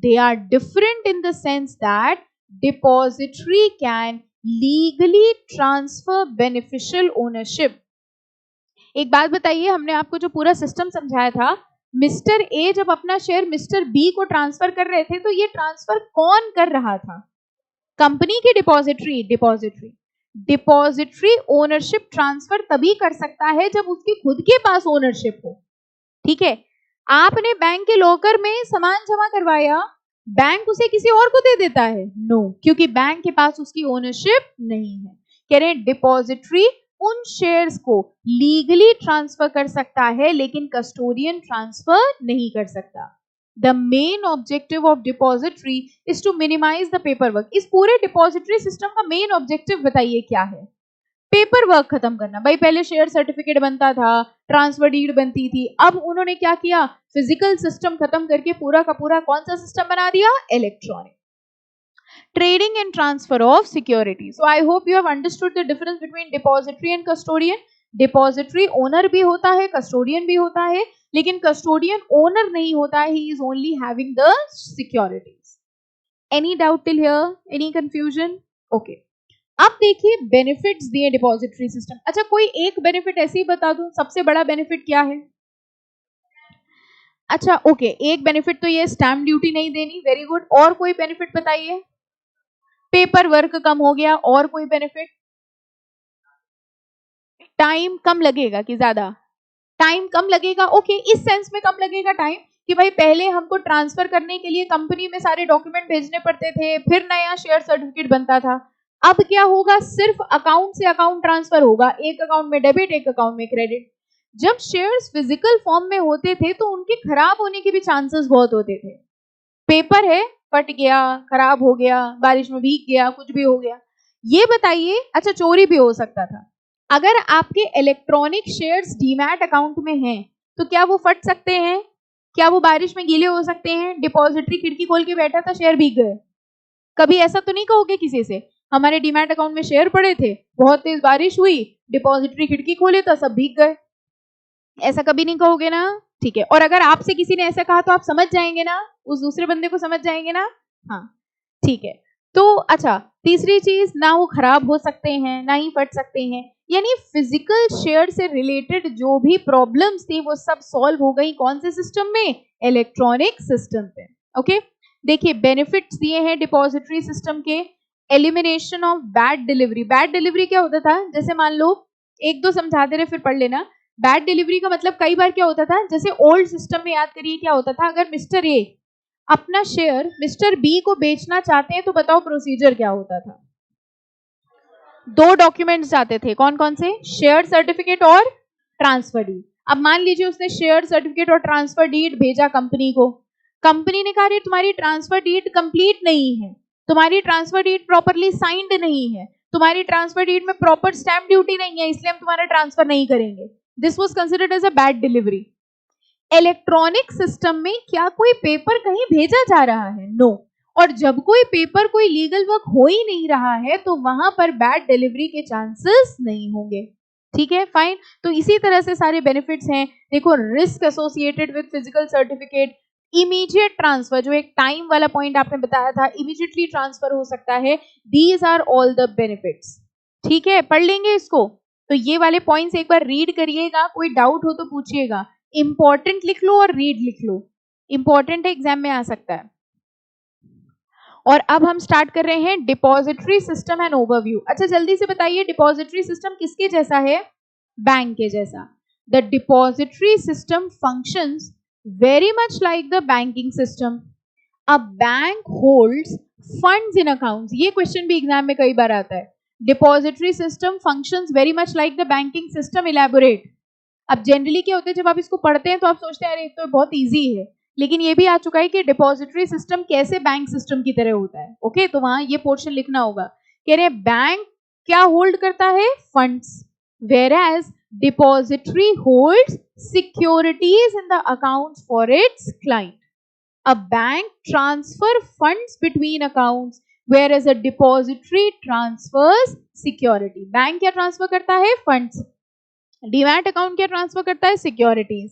they are different in the sense that depository can legally transfer beneficial ownership. एक बात बताइए, हमने आपको जो पूरा सिस्टम समझाया था, मिस्टर ए जब अपना शेयर मिस्टर बी को ट्रांसफर कर रहे थे तो ये ट्रांसफर कौन कर रहा था? कंपनी की depository? Depository. Depository ownership transfer तभी कर सकता है जब उसकी खुद के पास ओनरशिप हो। ठीक है, आपने बैंक के लॉकर में सामान जमा करवाया, बैंक उसे किसी और को दे देता है? नो, क्योंकि बैंक के पास उसकी ओनरशिप नहीं है। कह रहे हैं डिपॉजिटरी उन शेयर्स को लीगली ट्रांसफर कर सकता है लेकिन कस्टोडियन ट्रांसफर नहीं कर सकता। The main objective of depository is to minimise the paper work. इस पूरे डिपॉजिटरी सिस्टम का मेन ऑब्जेक्टिव बताइए क्या है? पेपर वर्क खत्म करना। भाई पहले शेयर सर्टिफिकेट बनता था, ट्रांसफर डीड बनती थी, अब उन्होंने क्या किया? फिजिकल सिस्टम खत्म करके पूरा का पूरा कौन सा सिस्टम बना दिया? Electronic. Trading and transfer of security. So I hope you have understood the difference between depository and custodian. Depository owner भी होता है, custodian भी होता है, लेकिन custodian owner नहीं होता है, he is only having the securities. Any doubt till here? Any confusion? Okay. अब देखिए बेनिफिट्स दिए डिपॉजिटरी सिस्टम. अच्छा, कोई एक बेनिफिट ऐसे ही बता दूं, सबसे बड़ा बेनिफिट क्या है? अच्छा ओके, एक बेनिफिट तो ये स्टैम्प ड्यूटी नहीं देनी, वेरी गुड. और कोई बेनिफिट बताइए? पेपर वर्क कम हो गया. और कोई बेनिफिट? टाइम कम लगेगा कि ज्यादा? टाइम कम लगेगा. ओके, इस सेंस में कम लगेगा टाइम कि भाई पहले हमको ट्रांसफर करने के लिए कंपनी में सारे डॉक्यूमेंट भेजने पड़ते थे, फिर नया शेयर सर्टिफिकेट बनता था. अब क्या होगा? सिर्फ अकाउंट से अकाउंट ट्रांसफर होगा, एक अकाउंट में डेबिट, एक अकाउंट में क्रेडिट. जब शेयर्स फिजिकल फॉर्म में होते थे तो उनके खराब होने के भी चांसेस बहुत होते थे. पेपर है, फट गया, खराब हो गया, बारिश में भीग गया, कुछ भी हो गया. ये बताइए, अच्छा चोरी भी हो सकता था. अगर आपके इलेक्ट्रॉनिक शेयर्स डीमैट अकाउंट में हैं तो क्या वो फट सकते हैं? क्या वो बारिश में गीले हो सकते हैं? डिपॉजिटरी खिड़की खोल के बैठा था, शेयर भीग गए. कभी ऐसा तो नहीं कहोगे किसी से, हमारे डीमैट अकाउंट में शेयर पड़े थे, बहुत तेज बारिश हुई, डिपॉजिटरी खिड़की खोले तो सब भीग गए. ऐसा कभी नहीं कहोगे ना? ठीक है. और अगर आपसे किसी ने ऐसा कहा तो आप समझ जाएंगे ना, उस दूसरे बंदे को समझ जाएंगे ना? हाँ ठीक है. तो अच्छा, तीसरी चीज, ना वो खराब हो सकते हैं ना ही फट सकते हैं, यानी फिजिकल शेयर से रिलेटेड जो भी प्रॉब्लम्स थी वो सब सॉल्व हो गई. कौन से सिस्टम में? इलेक्ट्रॉनिक सिस्टम पे. ओके, देखिए बेनिफिट्स दिए हैं डिपॉजिटरी सिस्टम के. Elimination of bad delivery. Bad delivery क्या होता था? जैसे मान लो, एक दो समझाते रहे फिर पढ़ लेना. बैड डिलीवरी का मतलब कई बार क्या होता था, जैसे ओल्ड सिस्टम में याद करिए क्या होता था, अगर मिस्टर ए अपना शेयर मिस्टर बी को बेचना चाहते हैं तो बताओ प्रोसीजर क्या होता था? दो डॉक्यूमेंट्स जाते थे, कौन कौन से? शेयर सर्टिफिकेट और ट्रांसफर डीड. अब मान लीजिए उसने शेयर सर्टिफिकेट और ट्रांसफर डीड भेजा कंपनी को. कंपनी ने कहा अरे तुम्हारी ट्रांसफर डीड कंप्लीट नहीं है, तुम्हारी ट्रांसफर डीड प्रॉपरली साइंड नहीं है, तुम्हारी ट्रांसफर डीड में प्रॉपर स्टैम्प ड्यूटी नहीं है, इसलिए हम तुम्हारा ट्रांसफर नहीं करेंगे. This was considered as a bad delivery. Electronic system में क्या कोई पेपर कहीं भेजा जा रहा है? नो. और जब कोई पेपर, कोई लीगल वर्क हो ही नहीं रहा है तो वहां पर बैड डिलीवरी के चांसेस नहीं होंगे. ठीक है, फाइन. तो इसी तरह से सारे बेनिफिट्स हैं. देखो, risk associated with physical certificate, immediate transfer, जो एक टाइम वाला पॉइंट आपने बताया था, इमीडिएटली ट्रांसफर हो सकता है. These are all the benefits. ठीक है, पढ़ लेंगे इसको. तो ये वाले पॉइंट्स एक बार रीड करिएगा, कोई डाउट हो तो पूछिएगा. इंपॉर्टेंट लिख लो और रीड लिख लो, इंपॉर्टेंट है, एग्जाम में आ सकता है. और अब हम स्टार्ट कर रहे हैं डिपॉजिटरी सिस्टम एंड ओवरव्यू. अच्छा जल्दी से बताइए, डिपॉजिटरी सिस्टम किसके जैसा है? बैंक के जैसा. The depository system functions very much like the banking system. A bank holds funds in accounts. ये क्वेश्चन भी एग्जाम में कई बार आता है. Depository system functions very much like the banking system. Elaborate. अब जनरली क्या होता है, जब आप इसको पढ़ते हैं तो आप सोचते हैं अरे तो बहुत इजी है, लेकिन ये भी आ चुका है कि डिपॉजिटरी सिस्टम कैसे बैंक सिस्टम की तरह होता है. ओके, तो वहां ये पोर्शन लिखना होगा. कह रहे हैं बैंक क्या होल्ड करता है? Funds. Whereas depository holds securities in the accounts for its client. A bank transfer funds between accounts, whereas a depository transfers security. Bank क्या ट्रांसफर करता है? फंड्स. डीमैट अकाउंट क्या ट्रांसफर करता है? Securities.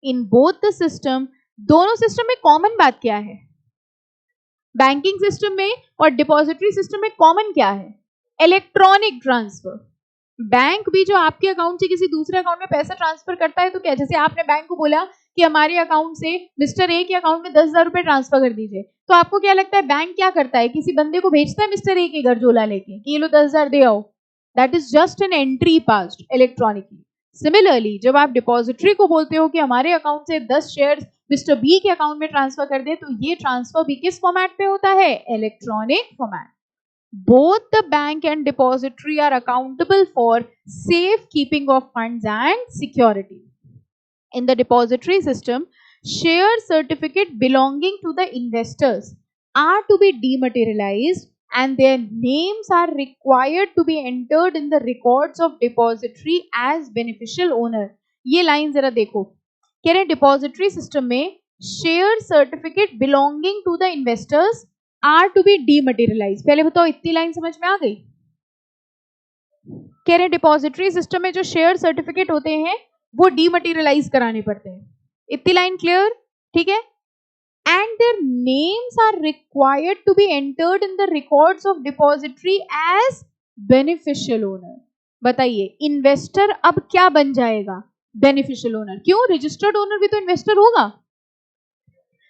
In both the system, दोनों सिस्टम में कॉमन बात क्या है? बैंकिंग सिस्टम में और डिपॉजिटरी सिस्टम में कॉमन क्या है? Electronic transfer. बैंक भी जो आपके अकाउंट से किसी दूसरे अकाउंट में पैसा ट्रांसफर करता है तो क्या, जैसे आपने बैंक को बोला कि हमारे अकाउंट से मिस्टर ए के अकाउंट में 10,000 रुपए ट्रांसफर कर दीजिए, तो आपको क्या लगता है बैंक क्या करता है? किसी बंदे को भेजता है मिस्टर ए के घर झोला लेके कि ये लो 10,000 दे आओ. That is just an entry passed electronically. Similarly जब आप डिपॉजिटरी को बोलते हो कि हमारे अकाउंट से 10 शेयर्स मिस्टर बी के अकाउंट में ट्रांसफर कर दे, तो ये ट्रांसफर भी किस फॉर्मेट पे होता है? Electronic format. Both the bank and depository are accountable for safe keeping of funds and security. In the depository system, share certificate belonging to the investors are to be dematerialized and their names are required to be entered in the records of depository as beneficial owner. ये लाइन जरा देखो, कह रहे हैं डिपॉजिटरी सिस्टम में share certificate belonging to the investors are to be dematerialise. पहले बताओ इतनी लाइन समझ में आ गई? कह रहे डिपॉजिटरी सिस्टम में जो शेयर सर्टिफिकेट होते हैं वो डीमटेरियलाइज कराने पड़ते हैं। इतनी लाइन क्लियर? ठीक है। And their names are required to be entered in the records of depository as beneficial owner. बताइए इन्वेस्टर अब क्या बन जाएगा? Beneficial owner. क्यों? रजिस्टर्ड ओनर भी तो इन्वेस्टर होगा।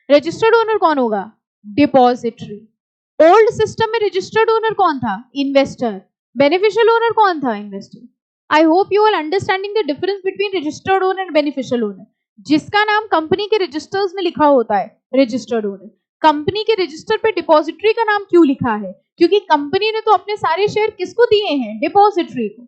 रजिस्टर्ड ओनर कौन होगा? डिपॉजिटरी। ओल्ड सिस्टम में रजिस्टर्ड ओनर कौन था? इन्वेस्टर। बेनिफिशियल ओनर कौन था? Investor. I hope you are understanding the difference between registered owner and beneficial owner. जिसका नाम कंपनी के रजिस्टर्स में लिखा होता है रजिस्टर्ड ओनर। कंपनी के रजिस्टर पे डिपॉजिटरी का नाम क्यों लिखा है? क्योंकि कंपनी ने तो अपने सारे शेयर किसको दिए हैं? डिपॉजिटरी को।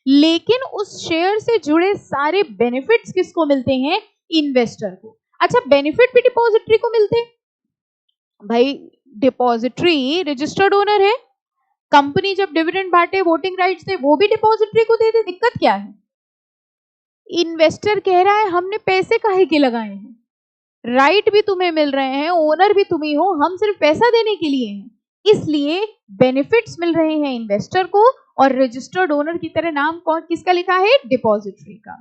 लेकिन उस शेयर से जुड़े सारे बेनिफिट्स किसको मिलते हैं? इन्वेस्टर को। अच्छा, बेनिफिट भी डिपॉजिटरी को मिलते हैं? भाई डिपॉजिटरी रजिस्टर्ड ओनर है, कंपनी जब डिविडेंड बांटे, वोटिंग राइट्स थे, वो भी डिपॉजिटरी को दे दे, दिक्कत क्या है? इन्वेस्टर कह रहा है हमने पैसे काहे के लगाए हैं, राइट भी तुम्हें मिल रहे हैं, ओनर भी तुम ही हो, हम सिर्फ पैसा देने के लिए हैं, इसलिए बेनिफिट्स मिल रहे हैं इन्वेस्टर को। और रजिस्टर्ड ओनर की तरह नाम कौन किसका लिखा है? डिपॉजिटरी का।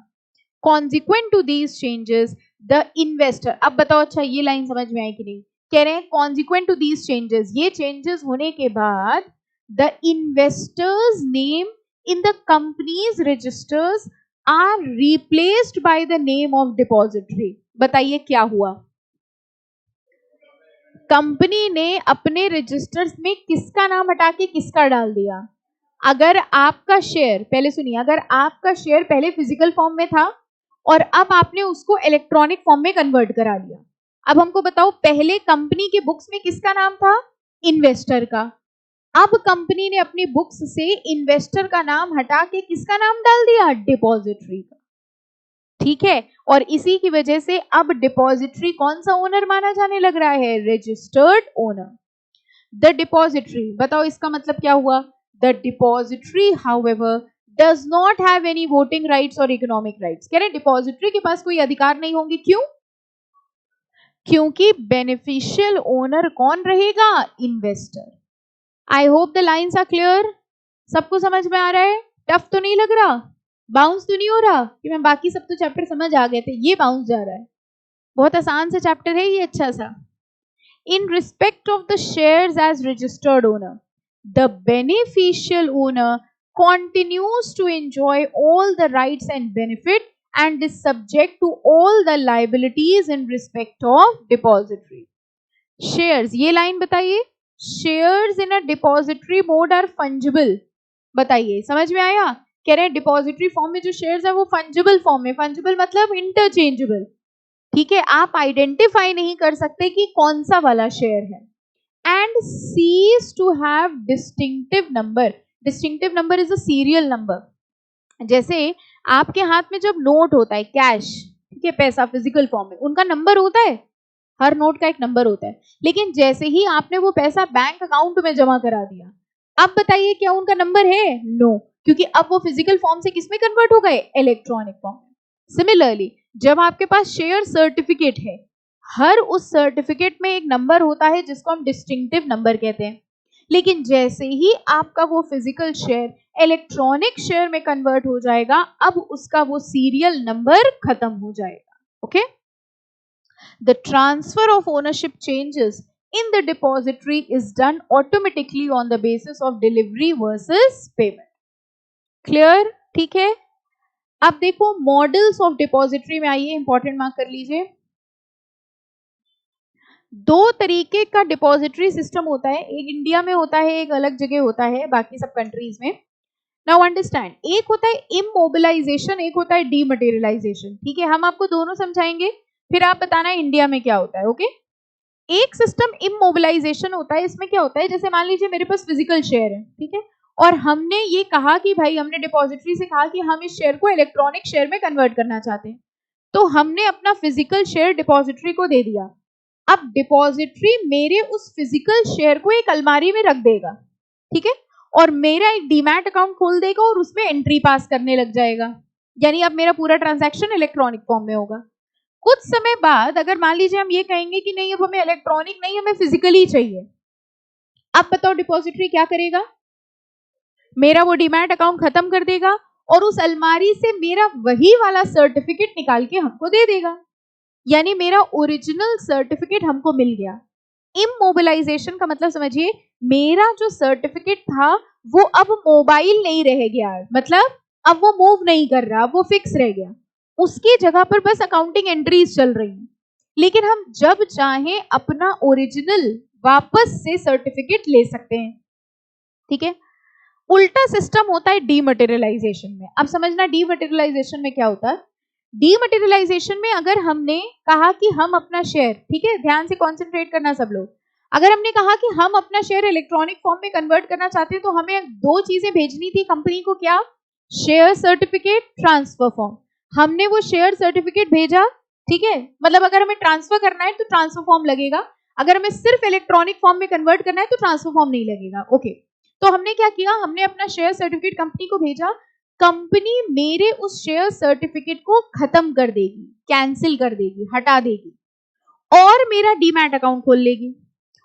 Consequent to these changes the investor. अब बताओ, अच्छा ये लाइन समझ में आई कि नहीं? कह रहे हैं कॉन्सिक्वेंट टू दीज चेंजेस, ये चेंजेस होने के बाद the investor's name in the companies registers are replaced by the name of depository. बताइए क्या हुआ? कंपनी ने अपने रजिस्टर्स में किसका नाम हटा के किसका डाल दिया? अगर आपका शेयर, पहले सुनिए, अगर आपका शेयर पहले फिजिकल फॉर्म में था और अब आपने उसको इलेक्ट्रॉनिक फॉर्म में कन्वर्ट करा लिया, अब हमको बताओ पहले कंपनी के बुक्स में किसका नाम था? इन्वेस्टर का। अब कंपनी ने अपनी बुक्स से इन्वेस्टर का नाम हटा के किसका नाम डाल दिया? डिपॉजिटरी का। ठीक है, और इसी की वजह से अब डिपॉजिटरी कौन सा ओनर माना जाने लग रहा है? Registered owner. द डिपॉजिटरी, बताओ इसका मतलब क्या हुआ? The depository however does not have any voting rights और इकोनॉमिक राइट्स। कह रहे डिपॉजिटरी के पास कोई अधिकार नहीं होंगे। क्यों? क्योंकि बेनिफिशियल ओनर कौन रहेगा? Investor. I hope the lines are clear. सबको समझ में आ रहा है? टफ तो नहीं लग रहा? बाउंस तो नहीं हो रहा कि मैं बाकी सब तो चैप्टर समझ आ गए थे, ये बाउंस जा रहा है? बहुत आसान सा चैप्टर है ये, अच्छा सा। In respect of the shares as registered owner, the beneficial owner continues to enjoy all the rights and benefit and is subject to all the liabilities in respect of depository shares। ये लाइन बताइए, shares in a depository mode are fungible। बताइए समझ में आया? कह रहे हैं डिपॉजिटरी फॉर्म में जो शेयर्स है वो फंजिबल फॉर्म में। फंजिबल मतलब इंटरचेंजेबल। ठीक है, आप आइडेंटिफाई नहीं कर सकते कि कौन सा वाला शेयर है। and cease to have distinctive number। distinctive number is a serial number। जैसे आपके हाथ में जब नोट होता है, कैश, ठीक है, पैसा फिजिकल फॉर्म में, उनका नंबर होता है, हर नोट का एक नंबर होता है। लेकिन जैसे ही आपने वो पैसा बैंक अकाउंट में जमा करा दिया, अब बताइए क्या उनका नंबर है? नो, क्योंकि अब वो फिजिकल फॉर्म से किसमें कन्वर्ट हो गए? इलेक्ट्रॉनिक फॉर्म में। सिमिलरली जब आपके पास शेयर सर्टिफिकेट है, हर उस सर्टिफिकेट में एक नंबर होता है जिसको हम डिस्टिंक्टिव नंबर कहते हैं। लेकिन जैसे ही आपका वो फिजिकल शेयर इलेक्ट्रॉनिक शेयर में कन्वर्ट हो जाएगा, अब उसका वो सीरियल नंबर खत्म हो जाएगा। Okay, the transfer of ownership changes in the depository is done automatically on the basis of delivery versus payment. Clear? ठीक है, अब देखो मॉडल्स ऑफ डिपॉजिटरी में आइए, इंपॉर्टेंट मार्क कर लीजिए। दो तरीके का डिपॉजिटरी सिस्टम होता है, एक इंडिया में होता है, एक अलग जगह होता है बाकी सब कंट्रीज में। नाउ अंडरस्टैंड, एक होता है इमोबिलाइजेशन, एक होता है डीमटेरियलाइजेशन। ठीक है, हम आपको दोनों समझाएंगे, फिर आप बताना इंडिया में क्या होता है। ओके, एक सिस्टम इमोबिलाइजेशन होता है, इसमें क्या होता है, जैसे मान लीजिए मेरे पास फिजिकल शेयर है, ठीक है, और हमने ये कहा कि भाई हमने डिपॉजिटरी से कहा कि हम इस शेयर को इलेक्ट्रॉनिक शेयर में कन्वर्ट करना चाहते हैं, तो हमने अपना फिजिकल शेयर डिपॉजिटरी को दे दिया। अब डिपॉजिटरी मेरे उस फिजिकल शेयर को एक अलमारी में रख देगा, ठीक है, और मेरा एक डीमैट अकाउंट खोल देगा और उसमें एंट्री पास करने लग जाएगा, यानी अब मेरा पूरा ट्रांजैक्शन इलेक्ट्रॉनिक फॉर्म में होगा। कुछ समय बाद अगर मान लीजिए हम ये कहेंगे कि नहीं अब हमें इलेक्ट्रॉनिक नहीं, हमें फिजिकली चाहिए, अब बताओ डिपॉजिटरी क्या करेगा? मेरा वो डीमैट अकाउंट खत्म कर देगा और उस अलमारी से मेरा वही वाला सर्टिफिकेट निकाल के हमको दे देगा, यानी मेरा ओरिजिनल सर्टिफिकेट हमको मिल गया। इमोबिलाइजेशन का मतलब समझिए, मेरा जो सर्टिफिकेट था वो अब मोबाइल नहीं रह गया, मतलब अब वो मूव नहीं कर रहा, वो फिक्स रह गया, उसकी जगह पर बस अकाउंटिंग एंट्रीज चल रही हैं। लेकिन हम जब चाहें अपना ओरिजिनल वापस से सर्टिफिकेट ले सकते हैं, ठीक है। उल्टा सिस्टम होता है डीमटेरियलाइजेशन में। अब समझना डीमटेरियलाइजेशन में क्या होता है। डीमटेरियलाइजेशन में अगर हमने कहा कि हम अपना शेयर, ठीक है, ध्यान से कॉन्सेंट्रेट करना सब लोग, अगर हमने कहा कि हम अपना शेयर इलेक्ट्रॉनिक फॉर्म में कन्वर्ट करना चाहते हैं तो हमें दो चीजें भेजनी थी कंपनी को, क्या? Share certificate, transfer form. हमने वो शेयर सर्टिफिकेट भेजा, ठीक है, मतलब अगर हमें ट्रांसफर करना है तो ट्रांसफर फॉर्म लगेगा, अगर हमें सिर्फ इलेक्ट्रॉनिक फॉर्म में कन्वर्ट करना है तो ट्रांसफर फॉर्म नहीं लगेगा। ओके, तो हमने क्या किया, हमने अपना शेयर सर्टिफिकेट कंपनी को भेजा, कंपनी मेरे उस शेयर सर्टिफिकेट को खत्म कर देगी, कैंसिल कर देगी, हटा देगी और मेरा डीमैट अकाउंट खोल लेगी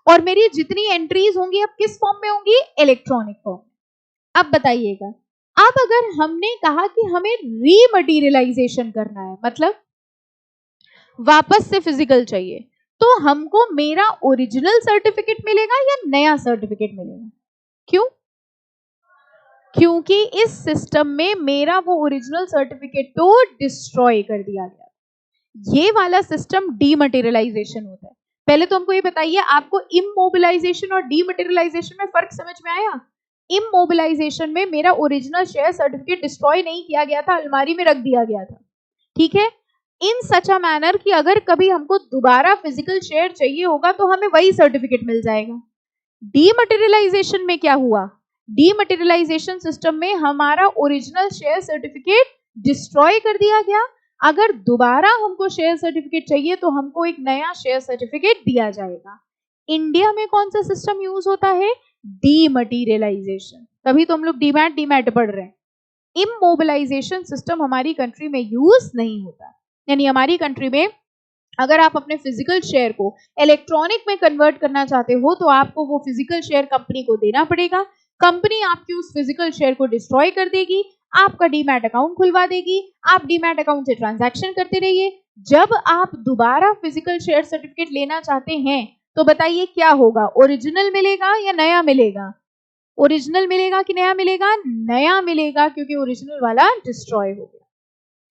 और मेरी जितनी एंट्रीज होंगी अब किस फॉर्म में होंगी? Electronic form. अब बताइएगा, अब अगर हमने कहा कि हमें रीमटेरियलाइजेशन करना है, मतलब वापस से फिजिकल चाहिए, तो हमको मेरा ओरिजिनल सर्टिफिकेट मिलेगा या नया सर्टिफिकेट मिलेगा? क्यों? क्योंकि इस सिस्टम में मेरा वो ओरिजिनल सर्टिफिकेट तो डिस्ट्रॉय कर दिया गया। ये वाला सिस्टम डीमटेरियलाइजेशन होता है। पहले तो हमको ये बताइए, आपको इमोबिलाइजेशन और डीमटेरियलाइजेशन में फर्क समझ में आया? इमोबिलाइजेशन में मेरा ओरिजिनल शेयर सर्टिफिकेट डिस्ट्रॉय नहीं किया गया था, अलमारी में रख दिया गया था, ठीक है, इन सच अ मैनर कि अगर कभी हमको दोबारा फिजिकल शेयर चाहिए होगा तो हमें वही सर्टिफिकेट मिल जाएगा। डीमटेरियलाइजेशन में क्या हुआ? डीमटेरियलाइजेशन सिस्टम में हमारा ओरिजिनल शेयर सर्टिफिकेट डिस्ट्रॉय कर दिया गया, अगर दोबारा हमको शेयर सर्टिफिकेट चाहिए तो हमको एक नया शेयर सर्टिफिकेट दिया जाएगा। इंडिया में कौन सा सिस्टम यूज होता है? डीमटेरियलाइजेशन। तभी तो हम लोग डीमैट पढ़ रहे हैं। इमोबिलाइजेशन सिस्टम हमारी कंट्री में यूज नहीं होता, यानी हमारी कंट्री में अगर आप अपने फिजिकल शेयर को इलेक्ट्रॉनिक में कन्वर्ट करना चाहते हो तो आपको वो फिजिकल शेयर कंपनी को देना पड़ेगा, कंपनी आपकी उस फिजिकल शेयर को डिस्ट्रॉय कर देगी, आपका डीमैट अकाउंट खुलवा देगी, आप डीमैट अकाउंट से ट्रांजैक्शन करते रहिए। जब आप दोबारा फिजिकल शेयर सर्टिफिकेट लेना चाहते हैं तो बताइए क्या होगा? ओरिजिनल मिलेगा या नया मिलेगा? ओरिजिनल मिलेगा कि नया मिलेगा? नया मिलेगा, क्योंकि ओरिजिनल वाला डिस्ट्रॉय हो गया।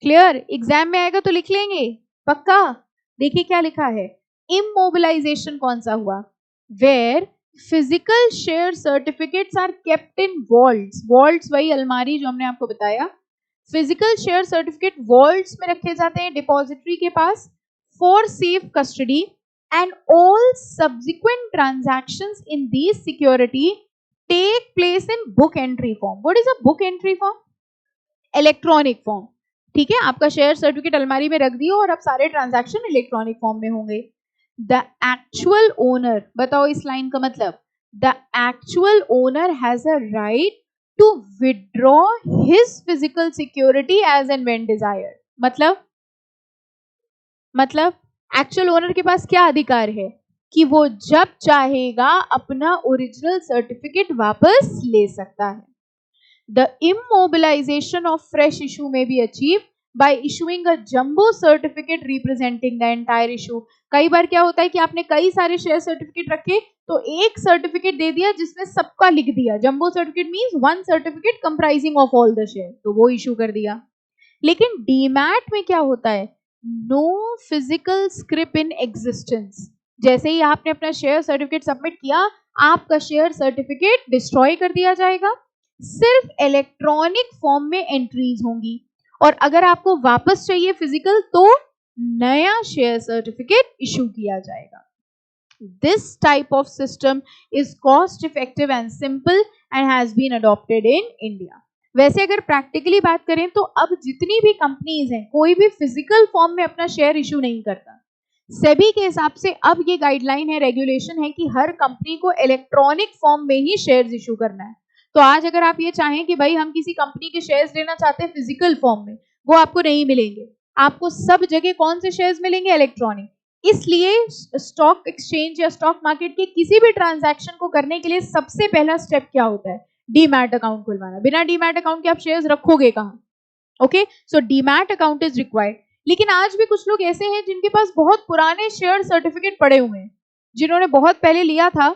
क्लियर? एग्जाम में आएगा तो लिख लेंगे पक्का। देखिए क्या लिखा है, इमोबिलाइजेशन कौन सा हुआ? Where physical share certificates are kept in vaults. Vaults वही अलमारी जो हमने आपको बताया। फिजिकल शेयर सर्टिफिकेट वॉल्ट्स में रखे जाते हैं डिपॉजिटरी के पास for safe custody and all subsequent transactions in these security take place in book entry form. What is a book entry form? Electronic form, ठीक है। आपका शेयर सर्टिफिकेट अलमारी में रख दियो और अब सारे ट्रांजैक्शन इलेक्ट्रॉनिक फॉर्म में होंगे। द एक्चुअल ओनर, बताओ इस लाइन का मतलब, the actual owner has a right to withdraw his physical security as and when desired. मतलब एक्चुअल ओनर के पास क्या अधिकार है कि वो जब चाहेगा अपना ओरिजिनल सर्टिफिकेट वापस ले सकता है। The immobilization of fresh issue may be achieved by issuing a jumbo certificate representing the entire issue. कई बार क्या होता है कि आपने कई सारे शेयर सर्टिफिकेट रखे तो एक सर्टिफिकेट दे दिया जिसमें सबका लिख दिया। Jumbo certificate means one certificate comprising of all the share, तो वो इशू कर दिया। लेकिन डीमैट में क्या होता है? No physical scrip in existence. जैसे ही आपने अपना शेयर सर्टिफिकेट सबमिट किया, आपका शेयर सर्टिफिकेट डिस्ट्रॉय कर दिया जाएगा, सिर्फ इलेक्ट्रॉनिक फॉर्म में एंट्रीज होंगी और अगर आपको वापस चाहिए फिजिकल तो नया शेयर सर्टिफिकेट इशू किया जाएगा। This type of system is cost effective and simple and has been adopted in India. वैसे अगर प्रैक्टिकली बात करें तो अब जितनी भी कंपनीज हैं कोई भी फिजिकल फॉर्म में अपना शेयर इशू नहीं करता। सेबी के हिसाब से अब ये गाइडलाइन है, रेगुलेशन है कि हर कंपनी को इलेक्ट्रॉनिक फॉर्म में ही शेयर्स इशू करना है। तो आज अगर आप ये चाहें कि भाई हम किसी कंपनी के शेयर्स लेना चाहते हैं फिजिकल फॉर्म में, वो आपको नहीं मिलेंगे। आपको सब जगह कौन से शेयर्स मिलेंगे? इलेक्ट्रॉनिक। इसलिए स्टॉक एक्सचेंज या स्टॉक मार्केट के किसी भी ट्रांजैक्शन को करने के लिए सबसे पहला स्टेप क्या होता है? डीमैट अकाउंट खुलवाना। बिना डीमैट अकाउंट के आप शेयर्स रखोगे कहां? Okay, so demat account is required. लेकिन आज भी कुछ लोग ऐसे हैं जिनके पास बहुत पुराने शेयर सर्टिफिकेट पड़े हुए हैं, जिन्होंने बहुत पहले लिया था।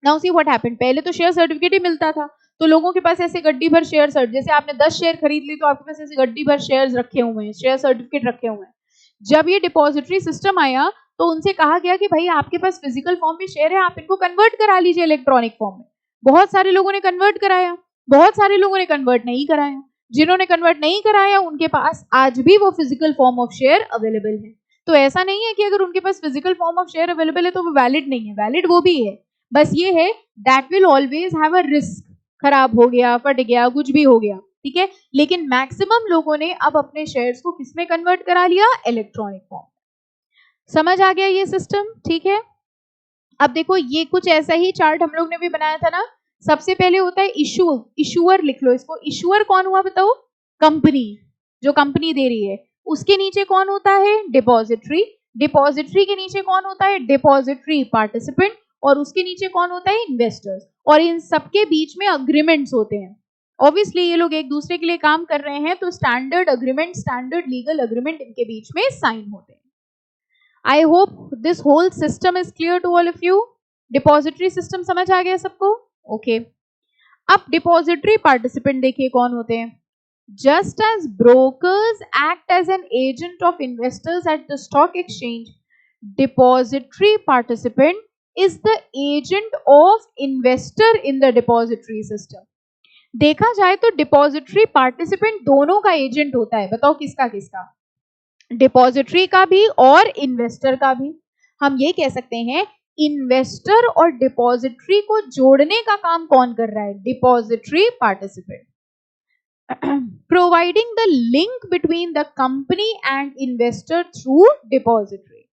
नाउ सी व्हाट हैपेंड, पहले तो शेयर सर्टिफिकेट ही मिलता था, तो लोगों के पास ऐसे गड्डी भर शेयर जैसे आपने 10 शेयर खरीद ली तो आपके पास ऐसे गड्डी भर शेयर्स रखे हुए हैं, शेयर सर्टिफिकेट रखे हुए हैं। जब ये डिपॉजिटरी सिस्टम आया तो उनसे कहा गया कि भाई आपके पास फिजिकल फॉर्म में शेयर है, आप इनको कन्वर्ट करा लीजिए इलेक्ट्रॉनिक फॉर्म में। बहुत सारे लोगों ने कन्वर्ट कराया, बहुत सारे लोगों ने कन्वर्ट नहीं कराया। जिन्होंने कन्वर्ट नहीं कराया उनके पास आज भी वो physical form of share available है। तो ऐसा नहीं है कि अगर उनके पास physical form of share available है तो वो वैलिड नहीं है, वैलिड वो भी है। बस ये है that will always have a risk, खराब हो गया, फट गया, कुछ भी हो गया, ठीक है। लेकिन मैक्सिमम लोगों ने अब अपने शेयर्स को किसमें कन्वर्ट करा लिया? Electronic form. समझ आ गया ये सिस्टम, ठीक है। अब देखो ये कुछ ऐसा ही चार्ट हम लोग ने भी बनाया था ना। सबसे पहले होता है इशू, इशूअर लिख लो इसको। इशूअर कौन हुआ बताओ? कंपनी, जो कंपनी दे रही है। उसके नीचे कौन होता है? डिपॉजिटरी। डिपॉजिटरी के नीचे कौन होता है? Depository participant. और उसके नीचे कौन होता है? इन्वेस्टर्स। और इन सबके बीच में अग्रीमेंट्स होते हैं। ऑब्वियसली ये लोग एक दूसरे के लिए काम कर रहे हैं तो standard agreement, standard legal agreement इनके बीच में साइन होते हैं। I hope this whole system is clear to all of you. Depository system समझ आ गया सबको? ओके अब डिपॉजिटरी पार्टिसिपेंट देखिए कौन होते हैं। Just as brokers act as an agent of investors at the stock exchange, depository participant is the agent of investor in the depository system. देखा जाए तो डिपॉजिटरी पार्टिसिपेंट दोनों का एजेंट होता है। बताओ किसका किसका? डिपॉजिटरी का भी और इन्वेस्टर का भी। हम ये कह सकते हैं इन्वेस्टर और डिपॉजिटरी को जोड़ने का काम कौन कर रहा है? Depository participant. Providing the link between the company and investor through depository.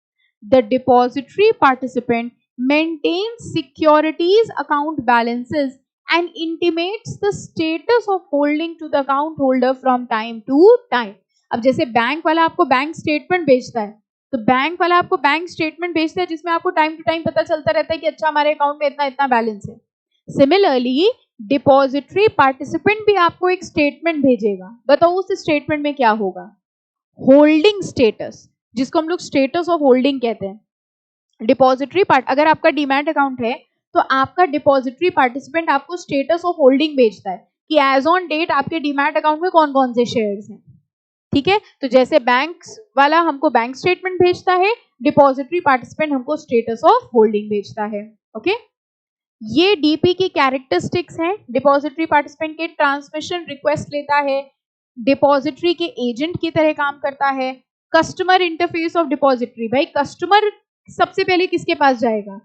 The depository participant maintains securities account balances and intimates the status of holding to the account holder from time to time. अब जैसे बैंक वाला आपको बैंक स्टेटमेंट भेजता है, तो बैंक वाला आपको बैंक स्टेटमेंट भेजता है जिसमें आपको टाइम टू टाइम पता चलता रहता है कि अच्छा हमारे अकाउंट में इतना इतना बैलेंस है। सिमिलरली डिपॉजिटरी पार्टिसिपेंट भी आपको एक स्टेटमेंट भेजेगा। बताओ उस स्टेटमेंट में क्या होगा? होल्डिंग स्टेटस, जिसको हम लोग स्टेटस ऑफ होल्डिंग कहते हैं। डिपॉजिटरी पार्ट, अगर आपका डीमैट अकाउंट है तो आपका डिपॉजिटरी पार्टिसिपेंट आपको स्टेटस ऑफ होल्डिंग भेजता है कि एज ऑन डेट आपके डीमैट अकाउंट में कौन कौन से शेयर्स हैं, ठीक है। तो जैसे बैंक वाला हमको बैंक स्टेटमेंट भेजता है, डिपॉजिटरी पार्टिसिपेंट हमको स्टेटस ऑफ होल्डिंग भेजता है। ओके, ये डीपी की कैरेक्टरिस्टिक्स हैं। डिपॉजिटरी पार्टिसिपेंट के ट्रांसमिशन रिक्वेस्ट लेता है, डिपॉजिटरी के एजेंट की तरह काम करता है। कस्टमर इंटरफेस ऑफ डिपॉजिटरी, भाई कस्टमर सबसे पहले किसके पास जाएगा?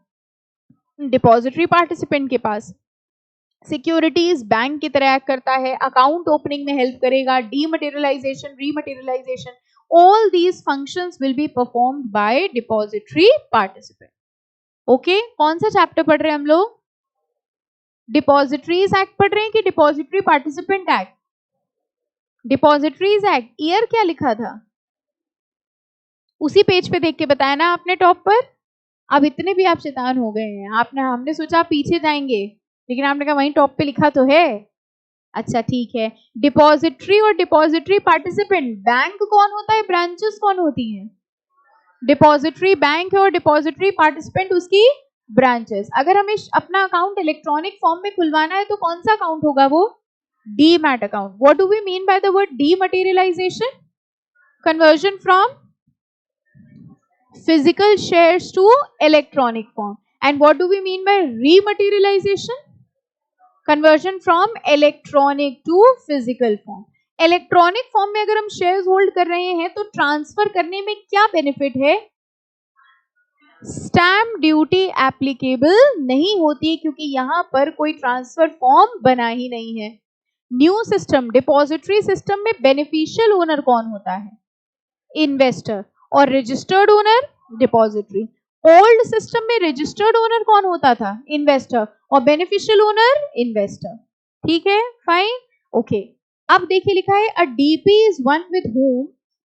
डिपॉजिटरी पार्टिसिपेंट के पास। सिक्योरिटीज बैंक की तरह एक्ट करता है, अकाउंट ओपनिंग में हेल्प करेगा, dematerialization, rematerialization, all these functions will be performed by depository participant. Okay, कौन सा चैप्टर पढ़ रहे हैं हम लोग? डिपॉजिटरीज एक्ट पढ़ रहे हैं कि depository participant act? Depositories act, year क्या लिखा था? उसी पेज पे देख के बताया ना आपने टॉप पर। अब इतने भी आप शैतान हो गए हैं, हमने सोचा आप पीछे जाएंगे, लेकिन आपने कहा वहीं टॉप पे लिखा तो है। अच्छा ठीक है, डिपॉजिटरी और डिपॉजिटरी पार्टिसिपेंट, बैंक कौन होता है, ब्रांचेस कौन होती हैं? डिपॉजिटरी बैंक है और डिपॉजिटरी पार्टिसिपेंट उसकी ब्रांचेस। अगर हमें अपना अकाउंट इलेक्ट्रॉनिक फॉर्म में खुलवाना है तो कौन सा अकाउंट होगा वो? Demat account. What do we mean by the word dematerialisation? Conversion from physical shares to electronic form. And what do we mean by rematerialization? Conversion from electronic to physical form. Electronic form में अगर हम शेयर्स होल्ड कर रहे हैं तो ट्रांसफर करने में क्या बेनिफिट है? स्टैम्प ड्यूटी एप्लीकेबल नहीं होती क्योंकि यहां पर कोई ट्रांसफर फॉर्म बना ही नहीं है। न्यू सिस्टम डिपॉजिटरी सिस्टम में बेनिफिशियल ओनर कौन होता है? इन्वेस्टर। और registered owner depository. Old system में रजिस्टर्ड ओनर कौन होता था? इन्वेस्टर। और बेनिफिशियल ओनर इन्वेस्टर। ठीक है, फाइन, ओके। अब देखिए लिखा है a DP is one with whom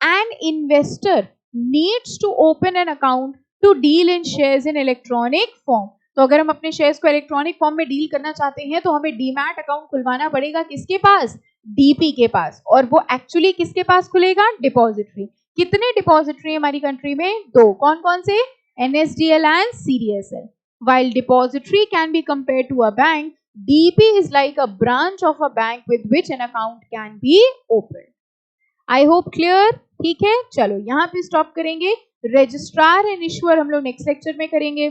an investor needs to open an account to deal in shares in electronic form. तो अगर हम अपने शेयर्स को इलेक्ट्रॉनिक फॉर्म में डील करना चाहते हैं तो हमें डीमैट अकाउंट खुलवाना पड़ेगा किसके पास? डीपी के पास. और वो एक्चुअली किसके पास खुलेगा? डिपॉजिटरी. कितने डिपॉजिटरी हमारी कंट्री में? 2. कौन कौन से? NSDL and CDSL. While depository can be compared to a bank, DP is like a branch of a bank with which an account can be opened. I hope clear. ठीक है, चलो यहाँ पे स्टॉप करेंगे. रजिस्ट्रार एंड इशूअर हम लोग नेक्स्ट लेक्चर में करेंगे.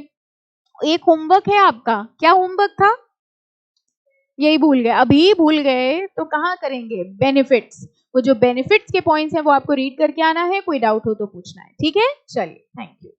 एक होमवर्क है आपका. क्या होमवर्क था? यही भूल गए, अभी भूल गए तो कहाँ करेंगे? बेनिफिट्स. वो जो बेनिफिट्स के पॉइंट्स हैं वो आपको रीड करके आना है. कोई डाउट हो तो पूछना है. ठीक है, चलिए, थैंक यू.